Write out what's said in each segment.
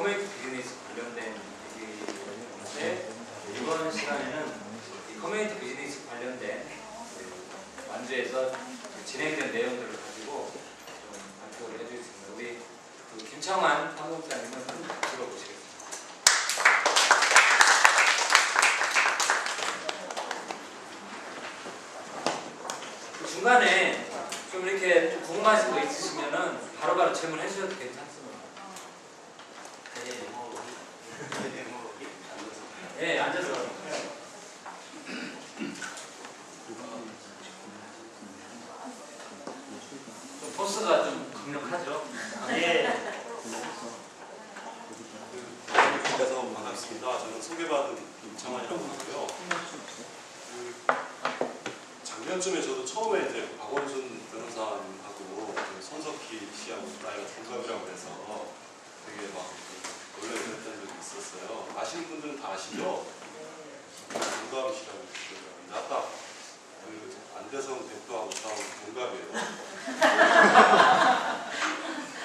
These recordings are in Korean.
커뮤니티 비즈니스 관련된 얘기인데 이번 시간에는 이 커뮤니티 비즈니스 관련된 완주에서 진행된 내용들을 가지고 좀 발표를 해주겠습니다. 우리 김창환 사무국장님은 들어보시겠습니다. 중간에 좀 이렇게 좀 궁금하신 거 있으시면은 바로바로 질문해 주셔도 괜찮습니다. 네, 앉아서. 좀 포스가 좀 강력하죠? 예. 그래서 반갑습니다. 저는 소개받은 김창환이라고 하고요. 작년쯤에 저도 처음에 이제 박원순 변호사님하고 손석희 씨하고 나이가 동갑이라고 해서 되게 막 놀래 그랬던 적이 있었어요. 아시는 분들은 다 아시죠? 동갑이시라고 그러더라고요. 아까 안대성 대표하고 저하고 동갑이에요.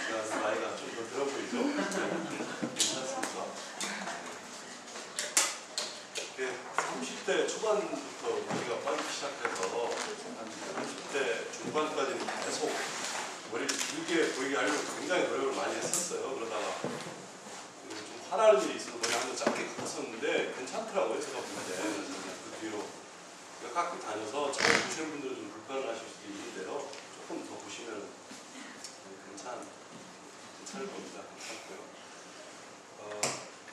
제가 나이가 좀 더 들어 보이죠? 괜찮습니까? 30대 초반부터 머리가 빠지기 시작해서 한 30대 중반까지는 계속 머리를 길게 보이게 하려고 굉장히 노력을 많이 했었어요. 그러다가 좀 화나는 일이 있어서 머리 한번 짧게 컸었는데 괜찮더라고요. 제가 볼 때. 그래서 그 뒤로 깎고 다녀서 처음 보시는 분들은 좀 불편하실 수도 있는데요. 조금 더 보시면 괜찮을 겁니다. 괜찮고요.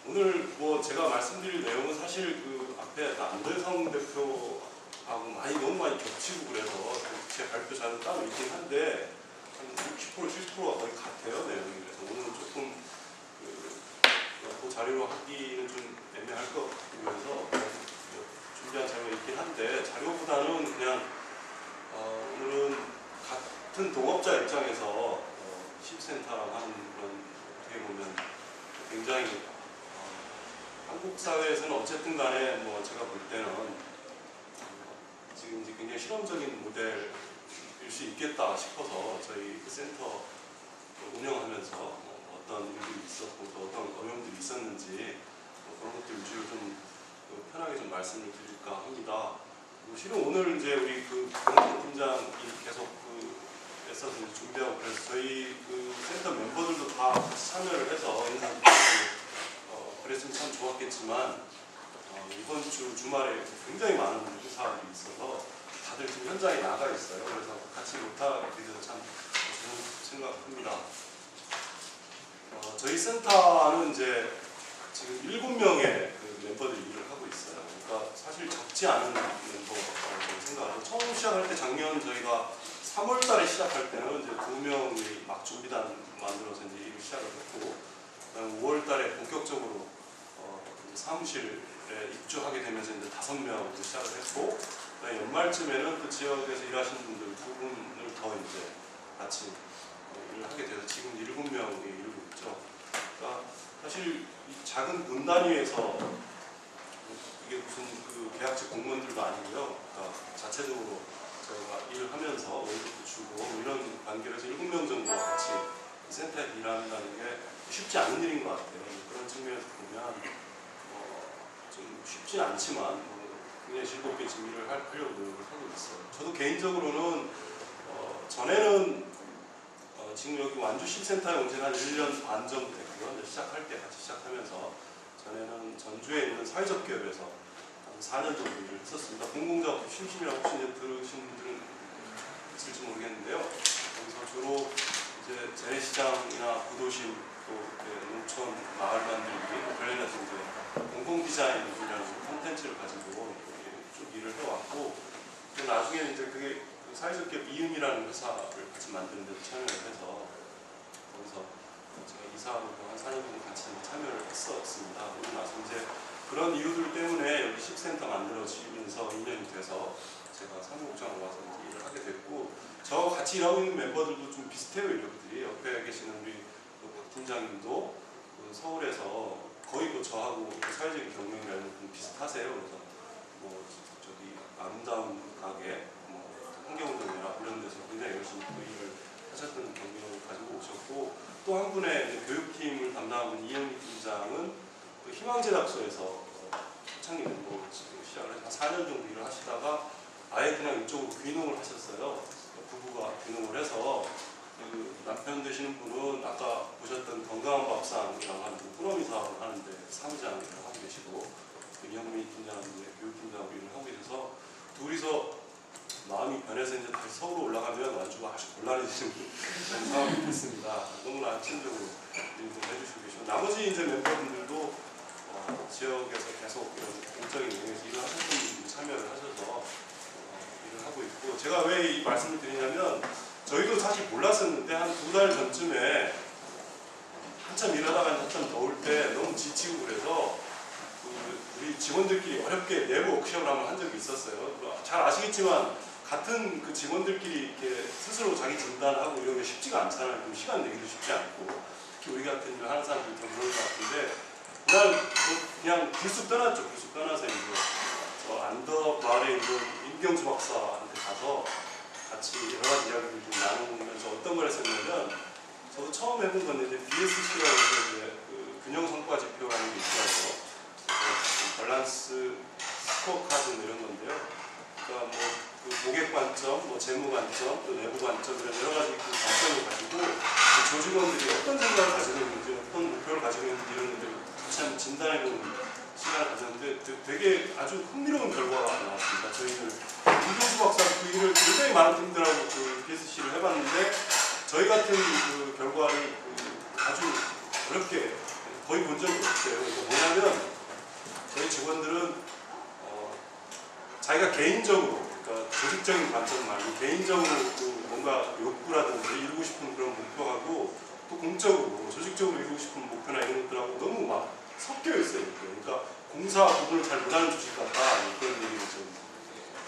오늘 뭐 제가 말씀드릴 내용은 사실 그 앞에 안대성 대표하고 너무 많이 겹치고 그래서 제 발표 자료 따로 있긴 한데 한 60% 70%가 거의 같아요 내용이. 그래서 오늘은 조금 그 자료로 하기는 좀 애매할 것 같고 그래서 준비한 자료가 있긴 한데 자료보다는 그냥 오늘은 같은 동업자 입장에서 십센터라고 하는 그런 어떻게 보면 굉장히 한국 사회에서는 어쨌든 간에 뭐 제가 볼 때는 지금 이제 굉장히 실험적인 모델일 수 있겠다 싶어서 저희 그 센터 운영하면서 어떤 일들이 있었고 또 어떤 어려움들이 있었는지 그런 것들 위주로 좀 편하게 좀 말씀을 드릴까 합니다. 실은 오늘 이제 우리 그 강원 팀장이 계속 애써서 준비하고 그래서 저희 그 센터 멤버들도 다 같이 참여를 해서 그랬으면 참 좋았겠지만 이번 주 주말에 굉장히 많은 회사들이 있어서 다들 지금 현장에 나가 있어요. 그래서 같이 못하게 돼서 참 좋은 생각합니다. 저희 센터는 이제 지금 7명의 그 멤버들이 일을 하고 있어요. 그러니까 사실 적지 않은 멤버라고 생각하고 처음 시작할 때 작년 저희가 3월달에 시작할 때는 이제 2명이 막 준비단 만들어서 이제 일을 시작을 했고 5월달에 본격적으로 사무실에 입주하게 되면서 이제 5명으로 시작을 했고 연말쯤에는 그 지역에서 일하시는 분들 2분을 더 이제 같이 일을 하게 돼서 지금 7명이 일하고 있죠. 그러니까 사실 이 작은 군 단위에서 이게 무슨 그 계약직 공무원들도 아니고요. 그러니까 자체적으로 저희가 일을 하면서 월급도 주고 이런 관계에서 7명 정도와 같이 센터에 일한다는 게 쉽지 않은 일인 것 같아요. 그런 측면에서 보면 좀 쉽지 않지만 굉장히 즐겁게 지금 일을 하려고 노력을 하고 있어요. 저도 개인적으로는 전에는 지금 여기 완주 십센터에 온 지는 한 1년 반 정도 됐고요. 시작할 때 같이 시작하면서 전에는 전주에 있는 사회적 기업에서 한 4년 정도 일을 했었습니다. 공공작업 심심이라고 혹시 들으신 분들은 있을지 모르겠는데요. 거기서 주로 이제 재래시장이나 구도심 또 농촌 마을 만들기 관련해서 이제 공공 디자인이라는 콘텐츠를 가지고 쭉 일을 해왔고 또 나중에 이제 그게 사회적 기업 이음이라는 회사를 같이 만드는 데도 참여를 해서 거기서 제가 이사하고 한 4년 정도 같이 참여를 했었습니다. 그러고 나서 이제 그런 이유들 때문에 여기 십센터 만들어지면서 2년이 돼서 제가 사무국장으로 와서 이제 일을 하게 됐고 저 같이 일하고 있는 멤버들도 좀 비슷해요. 이력들이 옆에 계시는 우리 박 팀장님도 서울에서 거의 저하고 사회적인 경영이라는 좀 비슷하세요. 그래서 뭐 저기 아름다운 가게, 환경운동이나 이런 데서 굉장히 열심히 일을 하셨던 경력을 가지고 오셨고 또 한 분의 이제 교육팀을 담당하고 있는 이영미 팀장은 또 희망제작소에서 초창기 멤버로 시작을 해서 한 4년 정도 일을 하시다가 아예 그냥 이쪽으로 귀농을 하셨어요. 부부가 귀농을 해서 그 남편 되시는 분은 아까 보셨던 건강한 밥상이라고 하는 꾸러미 사업을 하는데 사무장을 하고 계시고 이영미 팀장은 교육팀장으로 일을 하고 계셔서 둘이서 마음이 변해서 이제 다시 서울로 올라가면 완주가 아주 곤란해지는 그런 상황이 됐습니다. 너무나 안심적으로 일도 해주시고 계시고 나머지 이제 멤버분들도 지역에서 계속 이런 공적인 영역에서 일을 하셨던 분들이 참여를 하셔서 일을 하고 있고 제가 왜 이 말씀을 드리냐면 저희도 사실 몰랐었는데 한 2달 전쯤에 한참 일하다가 한참 더울 때 너무 지치고 그래서 우리 직원들끼리 어렵게 내부 워크숍을 한번 한 적이 있었어요. 잘 아시겠지만 같은 그 직원들끼리 이렇게 스스로 자기 진단하고 이런 게 쉽지가 않잖아요. 좀 시간 내기도 쉽지 않고 특히 우리 같은 일을 하는 사람들이 더 그런 것 같은데 그날 그냥 불쑥 떠났죠. 불쑥 떠나서 이제 저 안덕 마을에 있는 임경수 박사한테 가서 같이 여러 가지 이야기를 좀 나누면서 어떤 걸 했었냐면 저도 처음 해본 건데 이제 BSC라고 해서 이제 그 균형 성과 지표라는 게 있어서 밸런스 스코어 카드 이런 건데요. 그러니까 뭐 그 고객 관점, 뭐 재무 관점, 또 내부 관점 이런 여러 가지 그 관점을 가지고 그 조직원들이 어떤 생각을 가지고 있는지, 어떤 목표를 가지고 있는지 이런 것들을 같이 한번 진단해보는 시간을 가졌는데 되게 아주 흥미로운 결과가 나왔습니다. 저희는 임종수 박사 그 일을 굉장히 많은 팀들하고 그 BSC를 해봤는데 저희 같은 그 결과를 아주 어렵게 거의 본 적이 없어요. 그러니까 뭐냐면 저희 직원들은 자기가 개인적으로 그러니까 조직적인 관점 말고 개인적으로 그 뭔가 욕구라든지 이루고 싶은 그런 목표하고 또 공적으로 조직적으로 이루고 싶은 목표나 이런 것들하고 너무 막 섞여 있어요. 그러니까 공사 부분을 잘 못하는 조직 같다 그런 얘기를 좀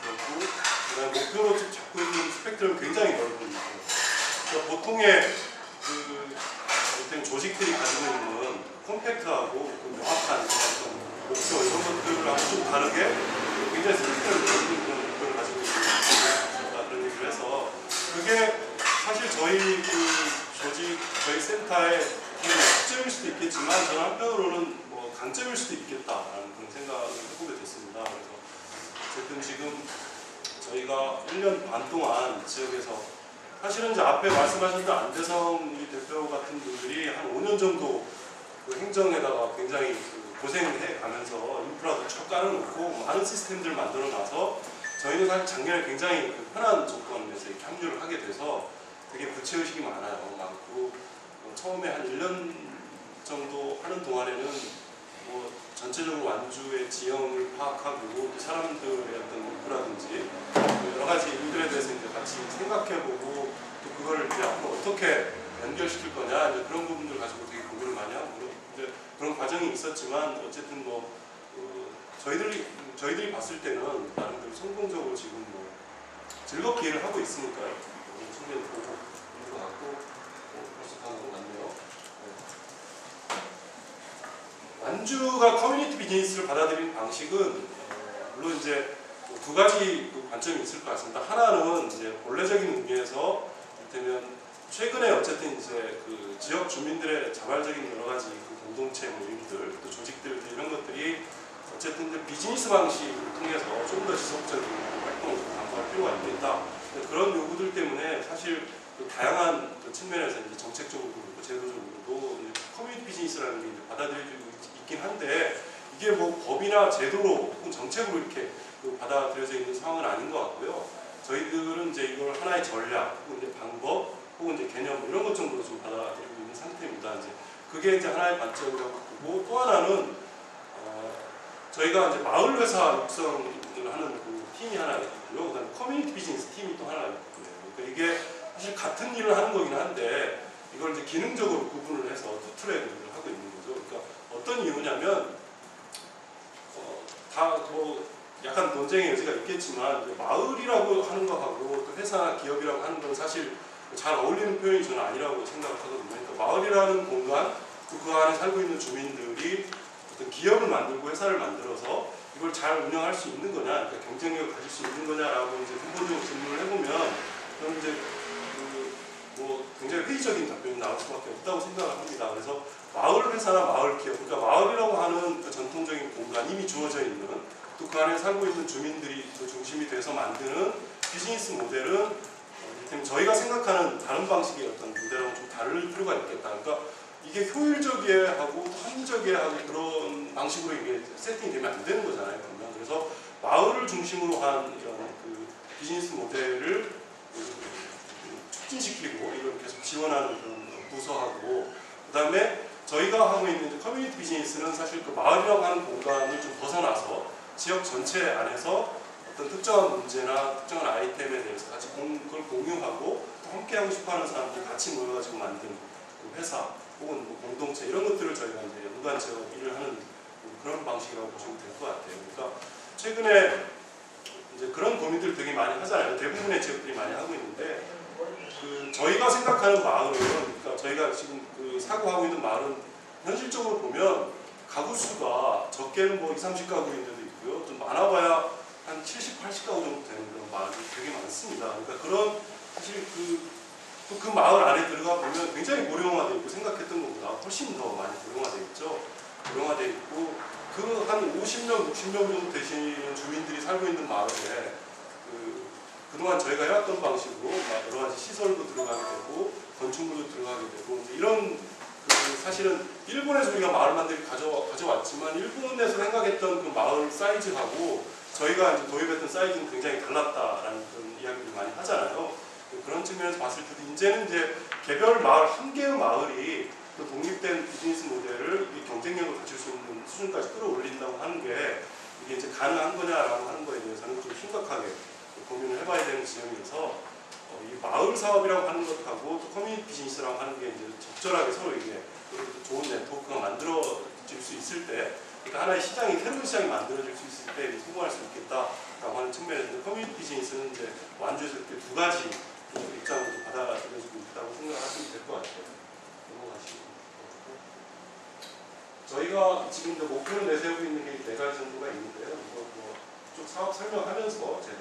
들었고 그다음에 목표로 잡고 있는 스펙트럼이 굉장히 넓은 그러니까 보통의 그 어떤 조직들이 가지고 있는 컴팩트하고 그 명확한 목표 이런 것들하고 좀 다르게 굉장히 스펙트럼이 넓은 그런 목표를 가지고 있다 그런 얘기를 해서 그게 사실 저희 그 조직 저희 센터의 약점일 수도 있겠지만 저는 한편으로는 뭐 강점일 수도 있겠다라는 그런 생각을 해보게 됐습니다. 그래서 어쨌든 지금 저희가 1년 반 동안 지역에서 사실은 이제 앞에 말씀하셨던 안대성 대표 같은 분들이 한 5년 정도 그 행정에다가 굉장히 그 고생해 가면서 인프라도 쭉 깔아놓고 많은 시스템들을 만들어 놔서 저희는 사실 작년에 굉장히 그 편한 조건에서 이렇게 합류를 하게 돼서 되게 부채의식이 많고 처음에 한 1년 정도 하는 동안에는 뭐 전체적으로 완주의 지형을 파악하고 사람들의 어떤 목표라든지 여러 가지 일들에 대해서 이제 같이 생각해보고 또 그걸 이제 앞으로 어떻게 연결시킬 거냐 이제 그런 부분들 가지고 되게 고민을 많이 하고 이제 그런 과정이 있었지만 어쨌든 뭐 저희들이 봤을 때는 나름대로 성공적으로 지금 뭐 즐겁게 일을 하고 있으니까요. 충분히 보고 있는 것 같고 그래서 가는 것 같네요. 완주가 커뮤니티 비즈니스를 받아들이는 방식은 물론 이제 두 가지 관점이 있을 것 같습니다. 하나는 이제 본래적인 의미에서 이를테면 최근에 어쨌든 이제 그 지역 주민들의 자발적인 여러 가지 그 공동체 모임들 또 조직들 이런 것들이 어쨌든 이제 비즈니스 방식을 통해서 좀 더 지속적인 활동을 강화할 필요가 있겠다. 그런 요구들 때문에 사실 그 다양한 그 측면에서 이제 정책적으로도 그렇고 제도적으로도 커뮤니티 비즈니스라는 게 이제 받아들여지고 있긴 한데 이게 뭐 법이나 제도로 혹은 정책으로 이렇게 그 받아들여져 있는 상황은 아닌 것 같고요. 저희들은 이제 이걸 하나의 전략 혹은 이제 방법 혹은 이제 개념 이런 것 정도로 좀 받아들이고 있는 상태입니다. 이제 그게 이제 하나의 관점이라고 보고 또 하나는 저희가 이제 마을 회사 육성을 하는 그 팀이 하나 있고요. 그다음에 커뮤니티 비즈니스 팀이 또 하나 있고요. 그러니까 이게 사실 같은 일을 하는 거긴 한데 이걸 이제 기능적으로 구분을 해서 투 트랙을 하고 있는 거죠. 그러니까 어떤 이유냐면 다 뭐 약간 논쟁의 여지가 있겠지만 마을이라고 하는 거하고 또 회사나 기업이라고 하는 건 사실 잘 어울리는 표현이 저는 아니라고 생각을 하거든요. 그러니까 마을이라는 공간 그 안에 살고 있는 주민들이 어떤 기업을 만들고 회사를 만들어서 이걸 잘 운영할 수 있는 거냐, 그러니까 경쟁력을 가질 수 있는 거냐라고 이제 근본적으로 질문을 해보면 저는 이제 뭐 굉장히 굉장히 회의적인 답변이 나올 수밖에 없다고 생각을 합니다. 그래서 마을 회사나 마을 기업, 그러니까 마을이라고 하는 그 전통적인 공간, 이미 주어져 있는 또 그 안에 살고 있는 주민들이 또 중심이 돼서 만드는 비즈니스 모델은 저희가 생각하는 다른 방식의 어떤 모델하고 좀 다를 필요가 있겠다. 그러니까 이게 효율적이어야 하고 합리적이어야 하고 그런 방식으로 이게 세팅이 되면 안 되는 거잖아요. 그러면. 그래서 마을을 중심으로 한 이런 그 비즈니스 모델을 촉진시키고 이걸 계속 지원하는 그런 부서하고, 그 다음에 저희가 하고 있는 커뮤니티 비즈니스는 사실 그 마을이라고 하는 공간을 좀 벗어나서 지역 전체 안에서 어떤 특정한 문제나 특정한 아이템에 대해서 같이 그걸 공유하고 또 함께하고 싶어하는 사람들이 같이 모여가지고 만든 그 회사 혹은 뭐 공동체 이런 것들을 저희가 이제 연관지어 일을 하는 그런 방식이라고 보시면 될 것 같아요. 그러니까 최근에 이제 그런 고민들 되게 많이 하잖아요. 대부분의 지역들이 많이 하고 있는데 그 저희가 생각하는 마을은, 그러니까 저희가 지금 그 사고하고 있는 마을은 현실적으로 보면 가구 수가 적게는 뭐 20, 30가구인 데도 있고요. 좀 많아봐야 한 70, 80가구 정도 되는 그런 마을이 되게 많습니다. 그러니까 그런 사실 그 마을 안에 들어가 보면 굉장히 고령화되어 있고 생각했던 것보다 훨씬 더 많이 고령화되어 있죠. 고령화되어 있고 그 한 50명, 60명 정도 되시는 주민들이 살고 있는 마을에 그동안 저희가 해왔던 방식으로 여러 가지 시설도 들어가게 되고 건축물도 들어가게 되고 이런 사실은 일본에서 우리가 마을 만들기 가져왔지만 일본에서 생각했던 그 마을 사이즈하고 저희가 이제 도입했던 사이즈는 굉장히 달랐다라는 그런 이야기를 많이 하잖아요. 그런 측면에서 봤을 때도 이제는 이제 개별 마을, 한 개의 마을이 그 독립된 비즈니스 모델을 경쟁력을 갖출 수 있는 수준까지 끌어올린다고 하는 게 이게 이제 가능한 거냐라고 하는 거에 대해서는 좀 심각하게 고민을 해봐야 되는 지점이어서 이 마을 사업이라고 하는 것하고 또 커뮤니티 비즈니스라고 하는 게 이제 적절하게 서로 이게 좋은 네트워크가 만들어질 수 있을 때, 그러니까 하나의 시장이, 새로운 시장이 만들어질 수 있을 때 성공할 수 있겠다라고 하는 측면에서 커뮤니티 비즈니스는 이제 완주에서 이렇게 두 가지 입장으로 받아들여지고 있다고 생각하시면 될 것 같아요. 넘어가시고. 저희가 지금 이제 목표를 내세우고 있는 게 4가지 정도가 있는데요. 이거 쭉 사업 설명하면서 제가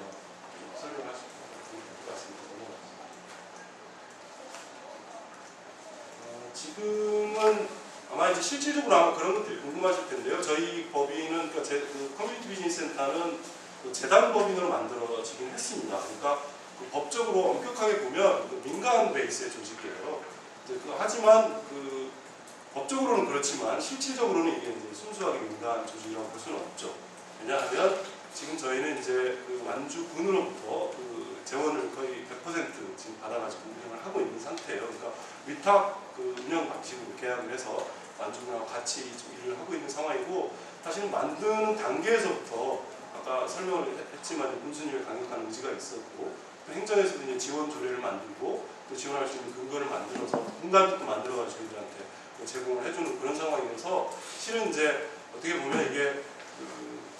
설명할 수 있을 것 같습니다. 지금은 아마 이제 실질적으로 아마 그런 것들이 궁금하실 텐데요. 저희 법인은, 그러니까 그 커뮤니티 비즈니스 센터는 그 재단 법인으로 만들어지긴 했습니다. 그러니까 그 법적으로 엄격하게 보면 그 민간 베이스의 조직이에요. 하지만 그 법적으로는 그렇지만 실질적으로는 이게 이제 순수하게 민간 조직이라고 볼 수는 없죠. 왜냐하면 지금 저희는 이제 그 완주군으로부터 그 재원을 거의 100% 지금 받아가지고 운영을 하고 있는 상태예요. 그러니까 위탁 그 운영 방식으로 계약을 해서 완주군하고 같이 일을 하고 있는 상황이고, 사실은 만드는 단계에서부터 아까 설명을 했지만 군수님의 강력한 의지가 있었고, 또 행정에서도 이제 지원 조례를 만들고 또 지원할 수 있는 근거를 만들어서 공간도 또 만들어가지고 저희들한테 제공을 해주는 그런 상황이어서, 실은 이제 어떻게 보면 이게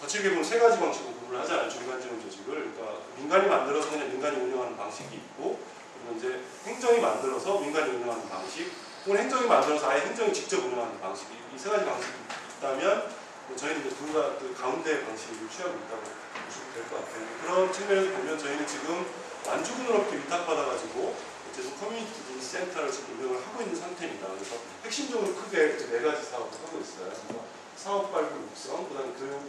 거칠게 보면 3가지 방식으로 구분을 하잖아요. 중간지원 조직을. 그러니까 민간이 만들어서 그냥 민간이 운영하는 방식이 있고, 그리고 이제 행정이 만들어서 민간이 운영하는 방식, 혹은 행정이 만들어서 아예 행정이 직접 운영하는 방식, 이 3가지 방식이 있다면 저희는 이제 그 가운데 방식을 취하고 있다고 보시면 될 것 같아요. 그런 측면에서 보면 저희는 지금 완주군으로부터 위탁받아가지고 어쨌든 커뮤니티 비즈니스 센터를 지금 운영을 하고 있는 상태입니다. 그래서 핵심적으로 크게 4가지 사업을 하고 있어요. 사업 발굴 육성, 그다음에 교육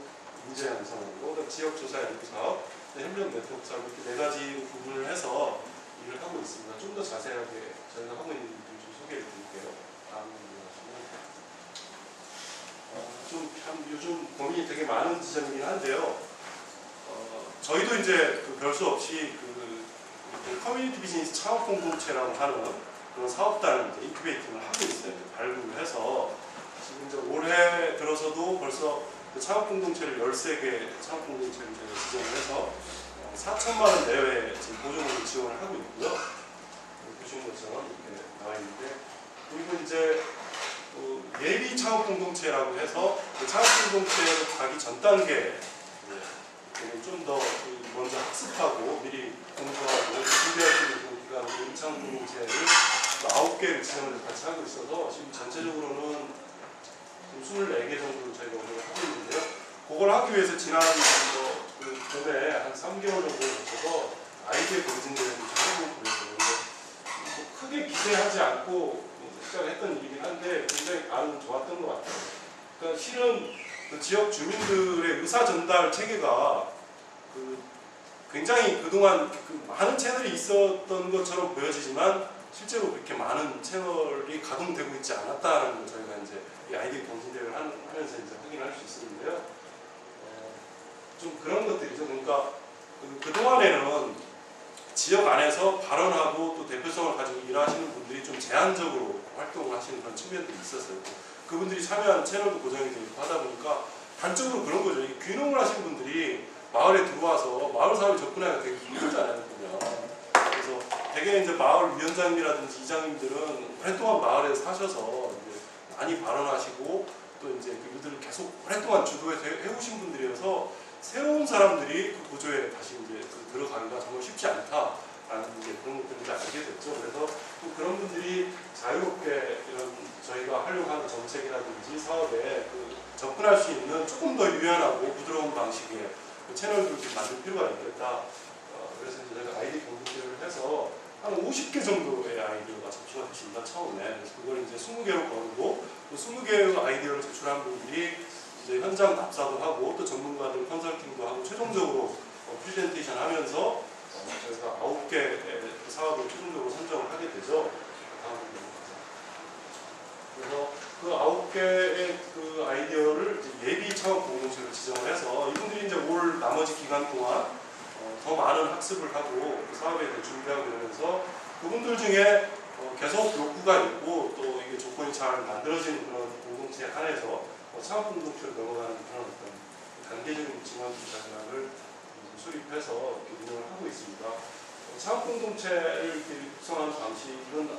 인재 양성하고, 그다음 지역 조사 연구 사업, 협력 네트워크 사업, 이렇게 4가지 구분을 해서 일을 하고 있습니다. 좀 더 자세하게 저희가 하고 있는 일을 좀 소개해 드릴게요. 다음 참 요즘 고민이 되게 많은 지점이긴 한데요. 저희도 이제 별 수 없이 그 커뮤니티 비즈니스 창업 공동체라고 하는 그런 사업단을 이제 인큐베이팅을 하고 있어요. 발굴을 해서 지금 이제 올해 들어서도 벌써 그 창업 공동체를 13개 창업 공동체를 지정을 해서 4천만 원 내외 지금 보조금을 지원을 하고 있고요. 보시는 것처럼 이렇게 나와 있는데, 그리고 이제 예비 창업 공동체라고 해서 그 창업 공동체로 가기 전 단계 좀 더 먼저 학습하고 미리 공부하고 준비할 수 있는 기간으로 창업 공동체를 9개를 지정을 같이 하고 있어서 지금 전체적으로는 24개 정도 저희가 운영을 하고 있는데요. 그걸 하기 위해서 지난 봄에 한 3개월 정도에 걸쳐서 아이디어 검증대회를 좀 해보고 그랬어요. 크게 기대하지 않고 시작을 했던 일이긴 한데 굉장히 반응 좋았던 것 같아요. 그러니까 실은 그 지역 주민들의 의사 전달 체계가 굉장히 그동안 많은 채널이 있었던 것처럼 보여지지만 실제로 그렇게 많은 채널이 가동되고 있지 않았다는 걸 저희가 이제 이 아이디 경진대회를 하면서 이제 확인할 수 있었는데요. 좀 그런 것들이죠. 그러니까 그동안에는 지역 안에서 발언하고 또 대표성을 가지고 일하시는 분들이 좀 제한적으로 활동을 하시는 그런 측면들이 있었어요. 그분들이 참여하는 채널도 고정이 되고 하다 보니까 단적으로 그런 거죠. 귀농을 하신 분들이 마을에 들어와서 마을 사회에 접근하기가 되게 힘들잖아요. 그래서 대개 이제 마을 위원장님이라든지 이장님들은 오랫동안 마을에 사셔서 이제 많이 발언하시고 또 이제 그들을 계속 오랫동안 주도해서 해오신 분들이어서 새로운 사람들이 그 구조에 다시 이제 들어가기가 정말 쉽지 않다라는 이제 그런 것들을 이제 알게 됐죠. 그래서 또 그런 분들이 자유롭게 이런 저희가 하려고 하는 정책이라든지 사업에 접근할 수 있는 조금 더 유연하고 부드러운 방식의 채널들을 만들 필요가 있겠다. 그래서 이제 저희가 아이디 경쟁대회를 해서 한 50개 정도의 아이디어가 접수가 됐습니다. 처음에. 그래서 그걸 이제 20개로 거르고 또 20개의 아이디어를 제출한 분들이 이제 현장 답사도 하고 또 전문가들 컨설팅도 하고 최종적으로 프레젠테이션 하면서 저희가 9개의 사업을 최종적으로 선정을 하게 되죠. 그래서 그 9개의 그 아이디어를 이제 예비 창업 공동체로 지정을 해서 이분들이 이제 올 나머지 기간 동안 더 많은 학습을 하고 그 사업에 대해 준비하고 이러면서 그분들 중에 계속 욕구가 있고 또 이게 조건이 잘 만들어지는 그런 공동체에 한해서 창업 공동체로 넘어가는 그런 어떤 단계적인 지원 전략을 수립해서 운영을 하고 있습니다. 창업 공동체를 구성하는 방식은